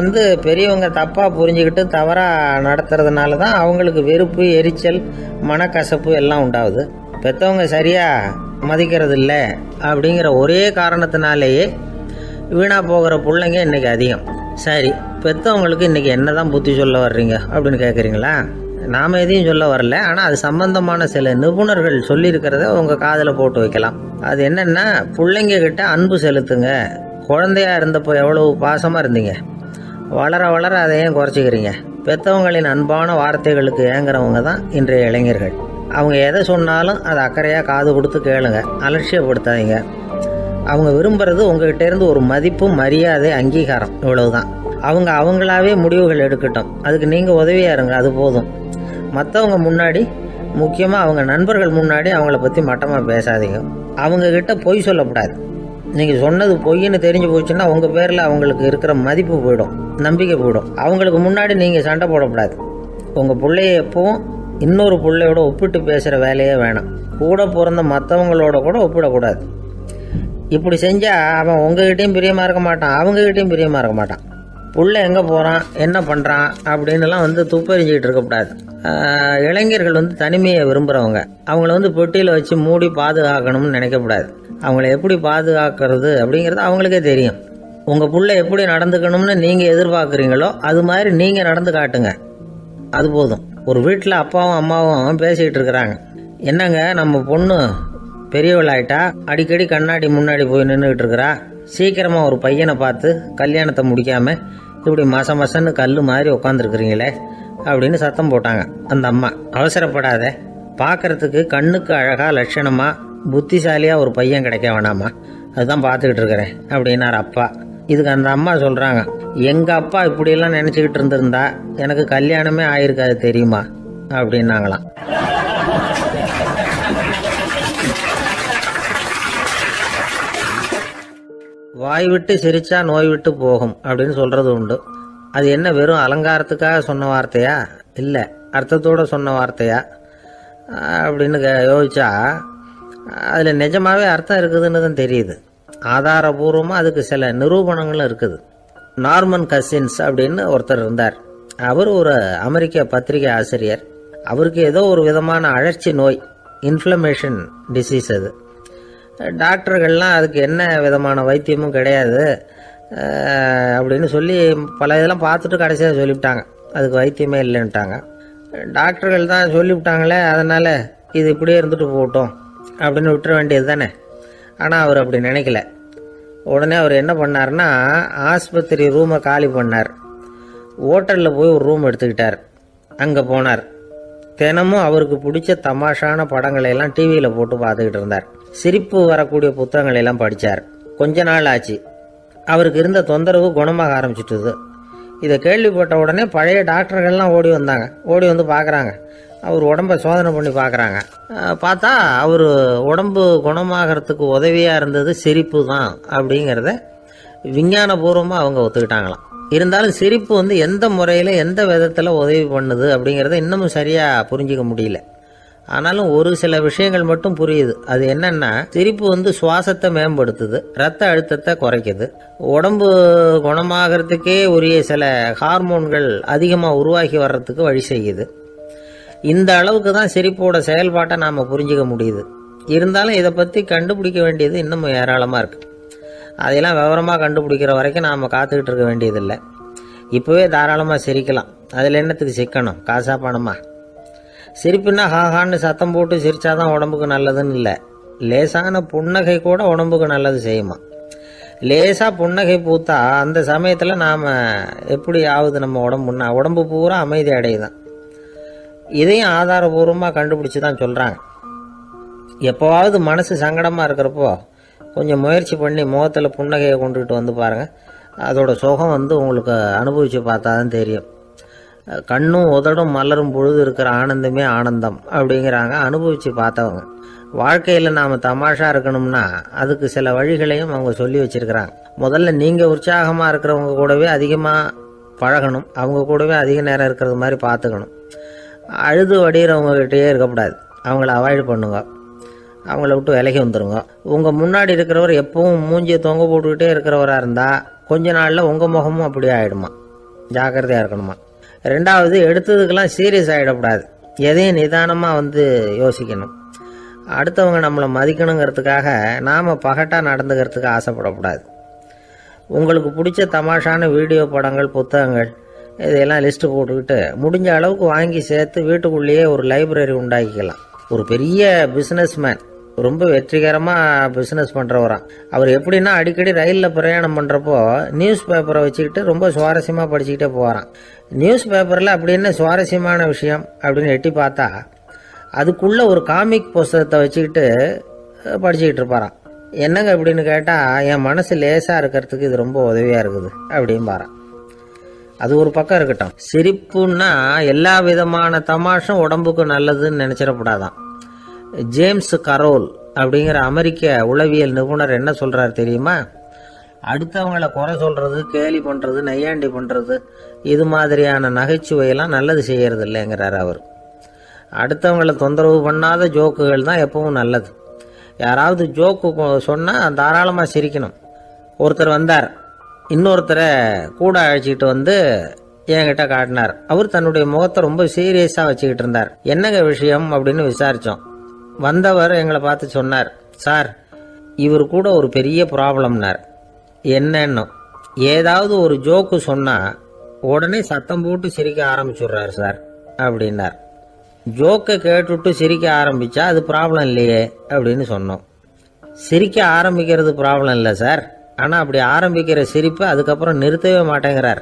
பெரியவங்க தப்பாக புரிஞ்சுக்கிட்டு தவறாக நடத்துறதுனால தான் அவங்களுக்கு வெறுப்பு, எரிச்சல், மனக்கசப்பு எல்லாம் உண்டாகுது. பெற்றவங்க சரியாக மதிக்கிறது இல்லை அப்படிங்கிற ஒரே காரணத்தினாலேயே வீணாக போகிற பிள்ளைங்க இன்றைக்கி அதிகம். சரி, பெற்றவங்களுக்கு இன்றைக்கி என்ன தான் புத்தி சொல்ல வர்றீங்க அப்படின்னு கேட்குறீங்களா? நாம் எதையும் சொல்ல வரல, ஆனால் அது சம்பந்தமான சில நிபுணர்கள் சொல்லியிருக்கிறத உங்கள் காதில் போட்டு வைக்கலாம். அது என்னென்னா, பிள்ளைங்க கிட்ட அன்பு செலுத்துங்க. குழந்தையா இருந்தப்போ எவ்வளவு பாசமாக இருந்தீங்க, வளர வளர அதை ஏன் குறைச்சிக்கிறீங்க? பெற்றவங்களின் அன்பான வார்த்தைகளுக்கு ஏங்குறவங்க தான் இன்றைய இளைஞர்கள். அவங்க எதை சொன்னாலும் அதை அக்கறையாக காது கொடுத்து கேளுங்க, அலட்சியப்படுத்தாதீங்க. அவங்க விரும்புகிறது உங்ககிட்டேருந்து ஒரு மதிப்பு, மரியாதை, அங்கீகாரம், இவ்வளவுதான். அவங்க அவங்களாவே முடிவுகள் எடுக்கட்டும், அதுக்கு நீங்கள் உதவியாக இருங்க, அது போதும். மற்றவங்க முன்னாடி, முக்கியமாக அவங்க நண்பர்கள் முன்னாடி அவங்கள பற்றி மட்டமாக பேசாதீங்க. அவங்கக்கிட்ட பொய் சொல்லக்கூடாது. நீங்கள் சொன்னது பொய்ன்னு தெரிஞ்சு போச்சுன்னா உங்கள் பேரில் அவங்களுக்கு இருக்கிற மதிப்பு போயிடும், நம்பிக்கை போயிடும். அவங்களுக்கு முன்னாடி நீங்கள் சண்டை போடக்கூடாது. உங்கள் பிள்ளைய எப்பவும் இன்னொரு பிள்ளையோட ஒப்பிட்டு பேசுகிற வேலையே வேணாம். கூட பிறந்த மற்றவங்களோட கூட ஒப்பிடக்கூடாது. இப்படி செஞ்சால் அவன் உங்ககிட்டையும் பிரியமாக இருக்க மாட்டான், அவங்ககிட்டையும் பிரியமாக இருக்க மாட்டான். புள்ள எங்கே போகிறான், என்ன பண்ணுறான் அப்படின்னுலாம் துப்பறிஞ்சிக்கிட்டு இருக்கக்கூடாது. இளைஞர்கள் தனிமையை விரும்புகிறவங்க. அவங்கள பெட்டியில் வச்சு மூடி பாதுகாக்கணும்னு நினைக்கக்கூடாது. அவங்கள எப்படி பாதுகாக்கிறது அப்படிங்கிறது அவங்களுக்கே தெரியும். உங்கள் புள்ள எப்படி நடந்துக்கணும்னு நீங்கள் எதிர்பார்க்குறீங்களோ அது மாதிரி நீங்கள் நடந்து காட்டுங்க, அது போதும். ஒரு வீட்டில் அப்பாவும் அம்மாவும் பேசிக்கிட்டு இருக்கிறாங்க. என்னங்க, நம்ம பொண்ணு பெரியவளாயிட்டா, அடிக்கடி கண்ணாடி முன்னாடி போய் நின்றுக்கிட்டு இருக்கிறா, சீக்கிரமாக ஒரு பையனை பார்த்து கல்யாணத்தை முடிக்காமல் இப்படி மசன்னு கல் மாதிரி உட்காந்துருக்குறீங்களே அப்படின்னு சத்தம் போட்டாங்க அந்த அம்மா. அவசரப்படாத, பார்க்கறதுக்கு கண்ணுக்கு அழகாக லட்சணமாக புத்திசாலியாக ஒரு பையன் கிடைக்க வேணாமா, அதுதான் பார்த்துக்கிட்டு இருக்கிறேன் அப்படின்னார் அப்பா. இதுக்கு அந்த அம்மா சொல்கிறாங்க, எங்கள் அப்பா இப்படியெல்லாம் நினச்சிக்கிட்டு இருந்திருந்தா எனக்கு கல்யாணமே ஆயிருக்காது தெரியுமா அப்படின்னாங்களாம். வாய் விட்டு சிரிச்சா நோய் விட்டு போகும் அப்படின்னு சொல்கிறது உண்டு. அது என்ன வெறும் அலங்காரத்துக்காக சொன்ன வார்த்தையா? இல்லை, அர்த்தத்தோடு சொன்ன வார்த்தையா அப்படின்னு யோசிச்சா அதில் நிஜமாகவே அர்த்தம் இருக்குதுன்னு தான் தெரியுது. ஆதாரபூர்வமாக அதுக்கு சில நிரூபணங்களும் இருக்குது. நார்மன் கசின்ஸ் அப்படின்னு ஒருத்தர் இருந்தார். அவர் ஒரு அமெரிக்க பத்திரிகை ஆசிரியர். அவருக்கு ஏதோ ஒரு விதமான அழற்சி நோய், இன்ஃப்ளமேஷன் டிசீஸ். அது டாக்டர்கள்லாம் அதுக்கு என்ன விதமான வைத்தியமும் கிடையாது அப்படின்னு சொல்லி பல இதெல்லாம் பார்த்துட்டு கடைசியாக சொல்லிவிட்டாங்க அதுக்கு வைத்தியமே இல்லைன்ட்டாங்க. டாக்டர்கள் தான் சொல்லிவிட்டாங்களே, அதனால் இது இப்படியே இருந்துட்டு போகட்டும் அப்படின்னு விட்டுற வேண்டியது தானே. ஆனால் அவர் அப்படி நினைக்கல. உடனே அவர் என்ன பண்ணார்னா, ஆஸ்பத்திரி ரூமை காலி பண்ணார். ஹோட்டலில் போய் ஒரு ரூம் எடுத்துக்கிட்டார். அங்கே போனார். தினமும் அவருக்கு பிடிச்ச தமாஷான படங்களை எல்லாம் டிவியில் போட்டு பார்த்துக்கிட்டு இருந்தார். சிரிப்பு வரக்கூடிய புத்தகங்களை எல்லாம் படித்தார். கொஞ்ச நாள் ஆச்சு, அவருக்கு இருந்த தொந்தரவு குணமாக ஆரம்பிச்சிட்டுது. இதை கேள்விப்பட்ட உடனே பழைய டாக்டர்கள்லாம் ஓடி வந்தாங்க. ஓடி வந்து பார்க்குறாங்க. அவர் உடம்பை சோதனை பண்ணி பார்க்குறாங்க. பார்த்தா அவர் உடம்பு குணமாகறதுக்கு உதவியாக இருந்தது சிரிப்பு தான் அப்படிங்கிறத விஞ்ஞானபூர்வமாக அவங்க ஒத்துக்கிட்டாங்களாம். இருந்தாலும் சிரிப்பு வந்து எந்த முறையில் எந்த விதத்தில் உதவி பண்ணுது அப்படிங்கிறத இன்னமும் சரியாக புரிஞ்சிக்க முடியல. ஆனாலும் ஒரு சில விஷயங்கள் மட்டும் புரியுது. அது என்னன்னா, சிரிப்பு வந்து சுவாசத்தை மேம்படுத்துது, ரத்த அழுத்தத்தை குறைக்குது, உடம்பு குணமாகறதுக்கே உரிய சில ஹார்மோன்கள் அதிகமாக உருவாகி வர்றதுக்கு வழி செய்யுது. இந்த அளவுக்கு தான் சிரிப்போட செயல்பாட்டை நாம் புரிஞ்சிக்க முடியுது. இருந்தாலும் இதை பற்றி கண்டுபிடிக்க வேண்டியது இன்னமும் ஏராளமாக இருக்குது. அதெல்லாம் விவரமாக கண்டுபிடிக்கிற வரைக்கும் நாம் காத்துக்கிட்டு இருக்க வேண்டியதில்லை. இப்போவே தாராளமாக சிரிக்கலாம். அதில் என்னத்துக்கு சிக்கணும்? காசா பணமா? சிரிப்புன்னா ஹாஹான்னு சத்தம் போட்டு சிரிச்சாதான் உடம்புக்கு நல்லதுன்னு இல்லை. லேசான புன்னகை கூட உடம்புக்கு நல்லது செய்யுமா. லேசாக புன்னகை பூத்தா அந்த சமயத்தில் நாம் எப்படி ஆகுது, நம்ம உடம்பு பூரா அமைதி அடையுதான். இதையும் ஆதாரபூர்வமாக கண்டுபிடிச்சி தான் சொல்கிறாங்க. எப்போவாவது மனசு சங்கடமாக இருக்கிறப்போ கொஞ்சம் முயற்சி பண்ணி முகத்தில் புன்னகையை கொண்டுகிட்டு வந்து பாருங்கள். அதோட சுகம் வந்து உங்களுக்கு அனுபவித்து பார்த்தா தான் தெரியும். கண்ணும் உதடும் மலரும் பொழுது இருக்கிற ஆனந்தமே ஆனந்தம் அப்படிங்கிறாங்க அனுபவித்து பார்த்தவங்க. வாழ்க்கையில் நாம் தமாஷா இருக்கணும்னா அதுக்கு சில வழிகளையும் அவங்க சொல்லி வச்சிருக்கிறாங்க. முதல்ல நீங்கள் உற்சாகமாக இருக்கிறவங்க கூடவே அதிகமாக பழகணும். அவங்க கூடவே அதிக நேரம் இருக்கிறது மாதிரி பார்த்துக்கணும். அழுது வடிகிறவங்ககிட்டயே இருக்கக்கூடாது. அவங்கள அவாய்ட் பண்ணுங்க. அவங்கள விட்டு விலகி வந்துடுங்க. உங்கள் முன்னாடி இருக்கிறவர் எப்பவும் மூஞ்சியை தொங்க போட்டுக்கிட்டே இருக்கிறவராக இருந்தால் கொஞ்ச நாளில் உங்கள் முகமும் அப்படியே ஆகிடுமா. ஜாக்கிரதையாக இருக்கணுமா. ரெண்டாவது, எடுத்ததுக்கெல்லாம் சீரியஸ் ஆகிடக்கூடாது. எதையும் நிதானமாக வந்து யோசிக்கணும். அடுத்தவங்க நம்மளை மதிக்கணுங்கிறதுக்காக நாம் பகட்டாக நடந்துக்கிறதுக்கு ஆசைப்படக்கூடாது. உங்களுக்கு பிடிச்ச தமாஷான வீடியோ படங்கள், புத்தகங்கள் இதையெல்லாம் லிஸ்ட்டு போட்டுக்கிட்டு முடிஞ்ச அளவுக்கு வாங்கி சேர்த்து வீட்டுக்குள்ளேயே ஒரு லைப்ரரி உண்டாக்கிக்கலாம். ஒரு பெரிய பிஸ்னஸ்மேன், ரொம்ப வெற்றிகரமாக பிஸ்னஸ் பண்ணுறவரான். அவர் எப்படின்னா அடிக்கடி ரயிலில் பிரயாணம் பண்ணுறப்போ நியூஸ் பேப்பரை வச்சுக்கிட்டு ரொம்ப சுவாரஸ்யமாக படிச்சுக்கிட்டே போகிறான். நியூஸ் பேப்பரில் அப்படி என்ன சுவாரஸ்யமான விஷயம் அப்படின்னு எட்டி பார்த்தா அதுக்குள்ளே ஒரு காமிக் புஸ்தகத்தை வச்சுக்கிட்டு படிச்சுக்கிட்டு இருப்பாரான். என்னங்க அப்படின்னு கேட்டால், என் மனசு லேசாக இருக்கிறதுக்கு இது ரொம்ப உதவியாக இருக்குது அப்படின்னு பாரான். அது ஒரு பக்கம் இருக்கட்டும். சிரிப்புன்னா எல்லா விதமான தமாஷும் உடம்புக்கு நல்லதுன்னு நினச்சிடக்கூடாதான். ஜேம்ஸ் கரோல் அப்படிங்கிற அமெரிக்க உளவியல் நிபுணர் என்ன சொல்கிறார் தெரியுமா? அடுத்தவங்களை குறை சொல்கிறது, கேலி பண்ணுறது, நையாண்டி பண்ணுறது, இது மாதிரியான நகைச்சுவையெல்லாம் நல்லது செய்கிறது இல்லைங்கிறார் அவர். அடுத்தவங்களை தொந்தரவு பண்ணாத ஜோக்குகள் தான் எப்பவும் நல்லது. யாராவது ஜோக்கு சொன்னால் தாராளமாக சிரிக்கணும். ஒருத்தர் வந்தார், இன்னொருத்தரை கூட அழைச்சிக்கிட்டு வந்து என்கிட்ட காட்டினார். அவர் தன்னுடைய முகத்தை ரொம்ப சீரியஸாக வச்சுக்கிட்டு இருந்தார். என்னங்க விஷயம் அப்படின்னு விசாரித்தோம். வந்தவர் எங்களை பார்த்து சொன்னார், சார், இவர் கூட ஒரு பெரிய ப்ராப்ளம்னார். என்னன்னு, ஏதாவது ஒரு ஜோக்கு சொன்னால் உடனே சத்தம் போட்டு சிரிக்க ஆரம்பிச்சுடுறாரு சார் அப்படின்னார். ஜோக்கை கேட்டுவிட்டு சிரிக்க ஆரம்பித்தா அது ப்ராப்ளம் இல்லையே அப்படின்னு சொன்னோம். சிரிக்க ஆரம்பிக்கிறது ப்ராப்ளம் இல்லை சார், ஆனால் அப்படி ஆரம்பிக்கிற சிரிப்பை அதுக்கப்புறம் நிறுத்தவே மாட்டேங்கிறார்.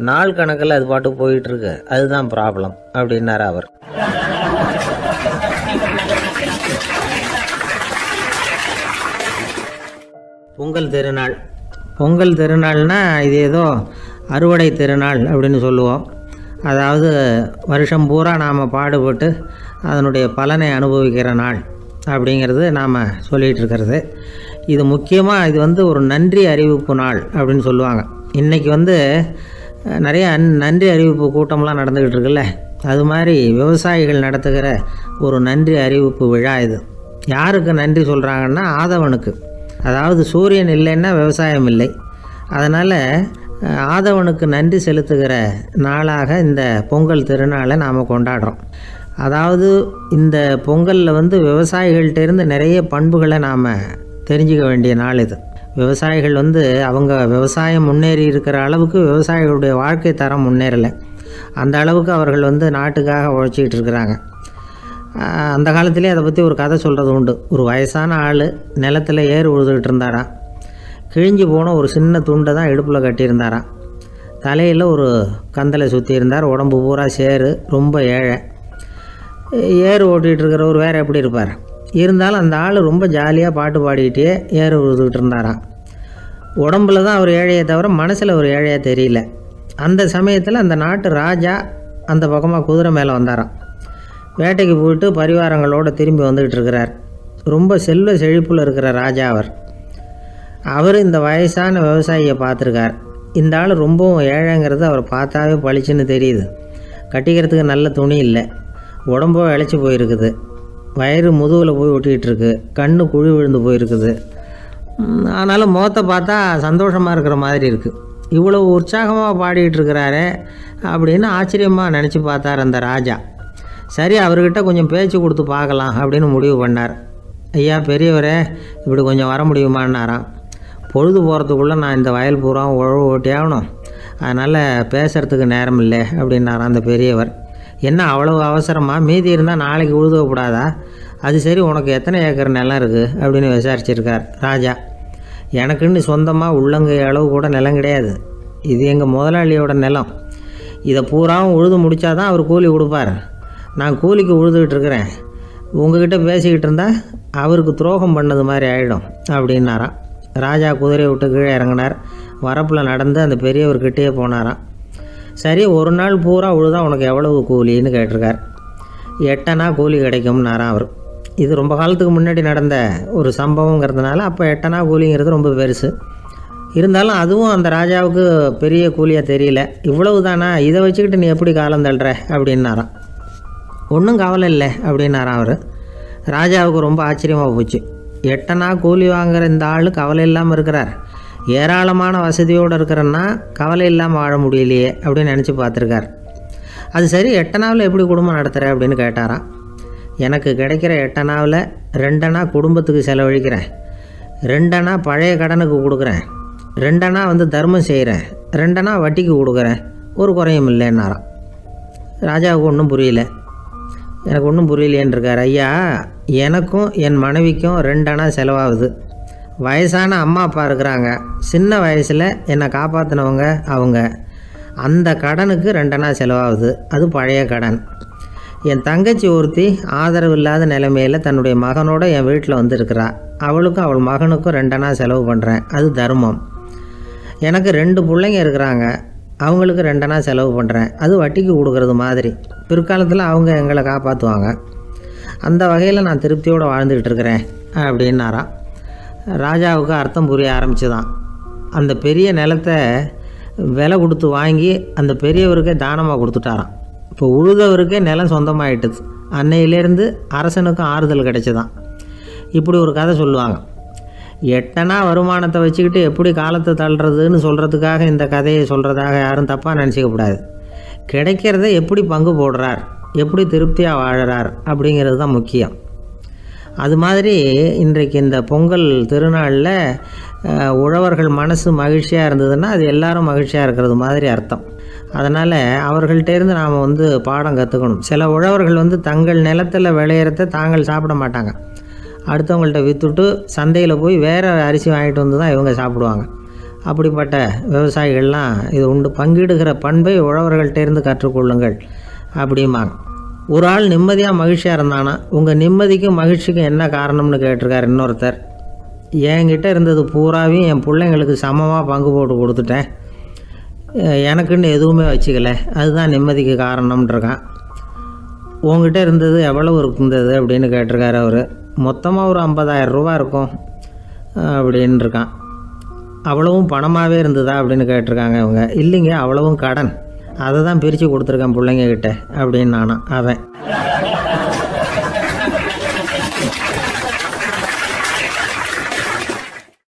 நாள் கணக்கில் அது பாட்டுக்கு போயிட்டுருக்கு, அதுதான் ப்ராப்ளம் அப்படின்னார் அவர். பொங்கல் திருநாள். பொங்கல் திருநாள்னா இது ஏதோ அறுவடை திருநாள் அப்படின்னு சொல்லுவோம். அதாவது வருஷம் பூரா நாம் பாடுபட்டு அதனுடைய பலனை அனுபவிக்கிற நாள் அப்படிங்கிறது நாம் சொல்லிகிட்டு இருக்கிறது. இது முக்கியமாக இது வந்து ஒரு நன்றி அறிவிப்பு நாள் அப்படின்னு சொல்லுவாங்க. இன்றைக்கி வந்து நிறைய நன்றி அறிவிப்பு கூட்டம்லாம் நடந்துக்கிட்டு இருக்குல்ல. அது மாதிரி விவசாயிகள் நடத்துகிற ஒரு நன்றி அறிவிப்பு விழா இது. யாருக்கு நன்றி சொல்கிறாங்கன்னா ஆதவனுக்கு. அதாவது சூரியன் இல்லைன்னா விவசாயம் இல்லை. அதனால் ஆதவனுக்கு நன்றி செலுத்துகிற நாளாக இந்த பொங்கல் திருநாளை நாம் கொண்டாடுறோம். அதாவது இந்த பொங்கலில் விவசாயிகள்கிட்டேருந்து நிறைய பண்புகளை நாம் தெரிஞ்சுக்க வேண்டிய நாள் இது. விவசாயிகள் அவங்க விவசாயம் முன்னேறி இருக்கிற அளவுக்கு விவசாயிகளுடைய வாழ்க்கை தரம் முன்னேறலை. அந்த அளவுக்கு அவர்கள் நாட்டுக்காக உழைச்சிக்கிட்டு இருக்கிறாங்க. அந்த காலத்திலே அதை பற்றி ஒரு கதை சொல்கிறது உண்டு. ஒரு வயசான ஆள் நிலத்தில் ஏறு உழுதுகிட்டு இருந்தாராம். கிழிஞ்சு போன ஒரு சின்ன துண்டை தான் இடுப்பில் கட்டியிருந்தாராம். தலையில் ஒரு கந்தலை சுற்றி இருந்தார். உடம்பு பூரா சேரு, ரொம்ப ஏழை. ஏறு ஓட்டிகிட்டு இருக்கிறவர் வேறு எப்படி இருப்பார்? இருந்தாலும் அந்த ஆள் ரொம்ப ஜாலியாக பாட்டு பாடிக்கிட்டே ஏறு உழுதுகிட்டு இருந்தாராம். உடம்புல தான் அவர் ஏழையை தவிர மனசில் ஒரு ஏழையாக தெரியல. அந்த சமயத்தில் அந்த நாட்டு ராஜா அந்த பக்கமாக குதிரை மேலே வந்தாராம். வேட்டைக்கு போயிட்டு பரிவாரங்களோடு திரும்பி வந்துக்கிட்டு இருக்கிறார். ரொம்ப செல்வ செழிப்பில் இருக்கிற ராஜா அவர் இந்த வயசான விவசாயியை பார்த்துருக்கார். இந்த ஆள் ரொம்பவும் ஏழைங்கிறது அவர் பார்த்தாவே பளிச்சுன்னு தெரியுது. கட்டிக்கிறதுக்கு நல்ல துணி இல்லை, உடம்போ இழைச்சி போயிருக்குது, வயிறு முதுகில் போய் ஒட்டிக்கிட்டு இருக்கு, கண்ணு குழி விழுந்து போயிருக்குது. ஆனாலும் முகத்தை பார்த்தா சந்தோஷமாக இருக்கிற மாதிரி இருக்குது. இவ்வளோ உற்சாகமாக பாடிக்கிட்டு இருக்கிறாரே அப்படின்னு ஆச்சரியமாக நினச்சி பார்த்தார் அந்த ராஜா. சரி, அவர்கிட்ட கொஞ்சம் பேச்சு கொடுத்து பார்க்கலாம் அப்படின்னு முடிவு பண்ணார். ஐயா பெரியவரே, இப்படி கொஞ்சம் வர முடியுமான்னாராம். பொழுது போகிறதுக்குள்ளே நான் இந்த வயல் பூரா உழவு ஓட்டி ஆகணும், அதனால் பேசுகிறதுக்கு நேரம் இல்லை அப்படின்னாராம் அந்த பெரியவர். என்ன அவ்வளவு அவசரமாக? மீதி இருந்தால் நாளைக்கு உழுதக்கூடாதா? அது சரி, உனக்கு எத்தனை ஏக்கர் நிலம் இருக்குது அப்படின்னு விசாரிச்சிருக்கார் ராஜா. எனக்குன்னு சொந்தமாக உள்ளங்கை அளவு கூட நிலம் கிடையாது. இது எங்கள் முதலாளியோட நிலம். இதை பூராவும் உழுது முடித்தாதான் அவர் கூலி கொடுப்பார். நான் கூலிக்கு உழுதுகிட்டு இருக்கிறேன். உங்ககிட்ட பேசிக்கிட்டு இருந்தால் அவருக்கு துரோகம் பண்ணது மாதிரி ஆகிடும் அப்படின்னாராம். ராஜா குதிரையை விட்டு கீழே இறங்கினார். வரப்பில் நடந்து அந்த பெரியவர்கிட்டயே போனாராம். சரி, ஒரு நாள் பூரா உழுதா உனக்கு எவ்வளவு கூலின்னு கேட்டிருக்கார். 8 அணா கூலி கிடைக்கும்னாராம் அவர். இது ரொம்ப காலத்துக்கு முன்னாடி நடந்த ஒரு சம்பவங்கிறதுனால அப்போ 8 அணா கூலிங்கிறது ரொம்ப பெருசு. இருந்தாலும் அதுவும் அந்த ராஜாவுக்கு பெரிய கூலியாக தெரியல. இவ்வளவு தானா, இதை வச்சுக்கிட்டு நீ எப்படி காலம் தள்ளுற அப்படின்னாராம். ஒன்றும் கவலை இல்லை அப்படின்னாராம் அவர். ராஜாவுக்கு ரொம்ப ஆச்சரியமாக போச்சு. 8 அணா கூலி வாங்குகிற இந்த ஆள் கவலை இல்லாமல் இருக்கிறார், ஏராளமான வசதியோடு இருக்கிறன்னா கவலை இல்லாமல் வாழ முடியலையே அப்படின்னு நினச்சி பார்த்துருக்கார். அது சரி, 8 அணாவில் எப்படி குடும்பம் நடத்துகிற அப்படின்னு கேட்டாராம். எனக்கு கிடைக்கிற 8 அணாவில் 2 அணா குடும்பத்துக்கு செலவழிக்கிறேன், 2 அணா பழைய கடனுக்கு கொடுக்குறேன், 2 அணா தர்மம் செய்கிறேன், 2 அணா வட்டிக்கு கொடுக்குறேன், ஒரு குறையும் இல்லைன்னாராம். ராஜாவுக்கு ஒன்றும் புரியல. எனக்கு ஒன்றும் புரியலேன்னு இருக்கார். ஐயா, எனக்கும் என் மனைவிக்கும் 2 அணா செலவாகுது. வயசான அம்மா அப்பா இருக்கிறாங்க, சின்ன வயசில் என்னை காப்பாற்றினவங்க அவங்க. அந்த கடனுக்கு 2 அணா செலவாகுது, அது பழைய கடன். என் தங்கச்சி ஒருத்தி ஆதரவு இல்லாத நிலைமையில் தன்னுடைய மகனோட என் வீட்டில் இருக்கிறா. அவளுக்கும் அவள் மகனுக்கும் 2 அணா செலவு பண்ணுறேன், அது தர்மம். எனக்கு 2 பிள்ளைங்க இருக்கிறாங்க, அவங்களுக்கு 2 அணா செலவு பண்ணுறேன், அது வட்டிக்கு கொடுக்கறது மாதிரி. பிற்காலத்தில் அவங்க எங்களை காப்பாற்றுவாங்க. அந்த வகையில் நான் திருப்தியோடு வாழ்ந்துக்கிட்டு இருக்கிறேன் அப்படின்னாராம். ராஜாவுக்கு அர்த்தம் புரிய ஆரம்பிச்சுதான். அந்த பெரிய நிலத்தை விலை கொடுத்து வாங்கி அந்த பெரியவருக்கே தானமாக கொடுத்துட்டாராம். இப்போ உழுதவருக்கே நிலம் சொந்தமாகிட்டுது. அன்னையிலேருந்து அரசனுக்கும் ஆறுதல் கிடைச்சிதான். இப்படி ஒரு கதை சொல்லுவாங்க. 8 அணா வருமானத்தை வச்சுக்கிட்டு எப்படி காலத்தை தள்ளுறதுன்னு சொல்கிறதுக்காக இந்த கதையை சொல்கிறதாக யாரும் தப்பாக நினச்சிக்கக்கூடாது. கிடைக்கிறத எப்படி பங்கு போடுறார், எப்படி திருப்தியாக வாழறார் அப்படிங்கிறது தான் முக்கியம். அது மாதிரி இன்றைக்கு இந்த பொங்கல் திருநாளில் உழவர்கள் மனசு மகிழ்ச்சியாக இருந்ததுன்னா அது எல்லாரும் மகிழ்ச்சியாக இருக்கிறது மாதிரி அர்த்தம். அதனால் அவர்கள்ட்டேருந்து நாம் பாடம் கற்றுக்கணும். சில உழவர்கள் தங்கள் நிலத்தில் விளையிறத தாங்கள் சாப்பிட மாட்டாங்க. அடுத்தவங்கள்ட்ட விற்றுட்டு சந்தையில் போய் வேறு அரிசி வாங்கிட்டு வந்து தான் இவங்க சாப்பிடுவாங்க. அப்படிப்பட்ட விவசாயிகள்லாம் இது உண்டு. பங்கிடுகிற பண்பை உழவர்கள்ட்டேருந்து கற்றுக்கொள்ளுங்கள் அப்படிம்பாங்க. ஒரு ஆள் நிம்மதியாக மகிழ்ச்சியாக இருந்தானா, உங்கள் நிம்மதிக்கும் மகிழ்ச்சிக்கும் என்ன காரணம்னு கேட்டிருக்கார் இன்னொருத்தர். என்கிட்ட இருந்தது பூராவையும் என் பிள்ளைங்களுக்கு சமமாக பங்கு போட்டு கொடுத்துட்டேன், எனக்குன்னு எதுவுமே வச்சுக்கல, அதுதான் நிம்மதிக்கு காரணம்ன்றிருக்கான். உங்ககிட்ட இருந்தது எவ்வளவு இருந்தது அப்படின்னு கேட்டிருக்காரு அவர். மொத்தமாக ஒரு 50,000 ரூபா இருக்கும் அப்படின்னு இருக்கான். அவ்வளவும் பணமாகவே இருந்ததா அப்படின்னு கேட்டிருக்காங்க இவங்க. இல்லைங்க, அவ்வளவும் கடன். அதை தான் பிரித்து கொடுத்துருக்கேன் பிள்ளைங்க கிட்ட அப்படின்னு நானா அவன்.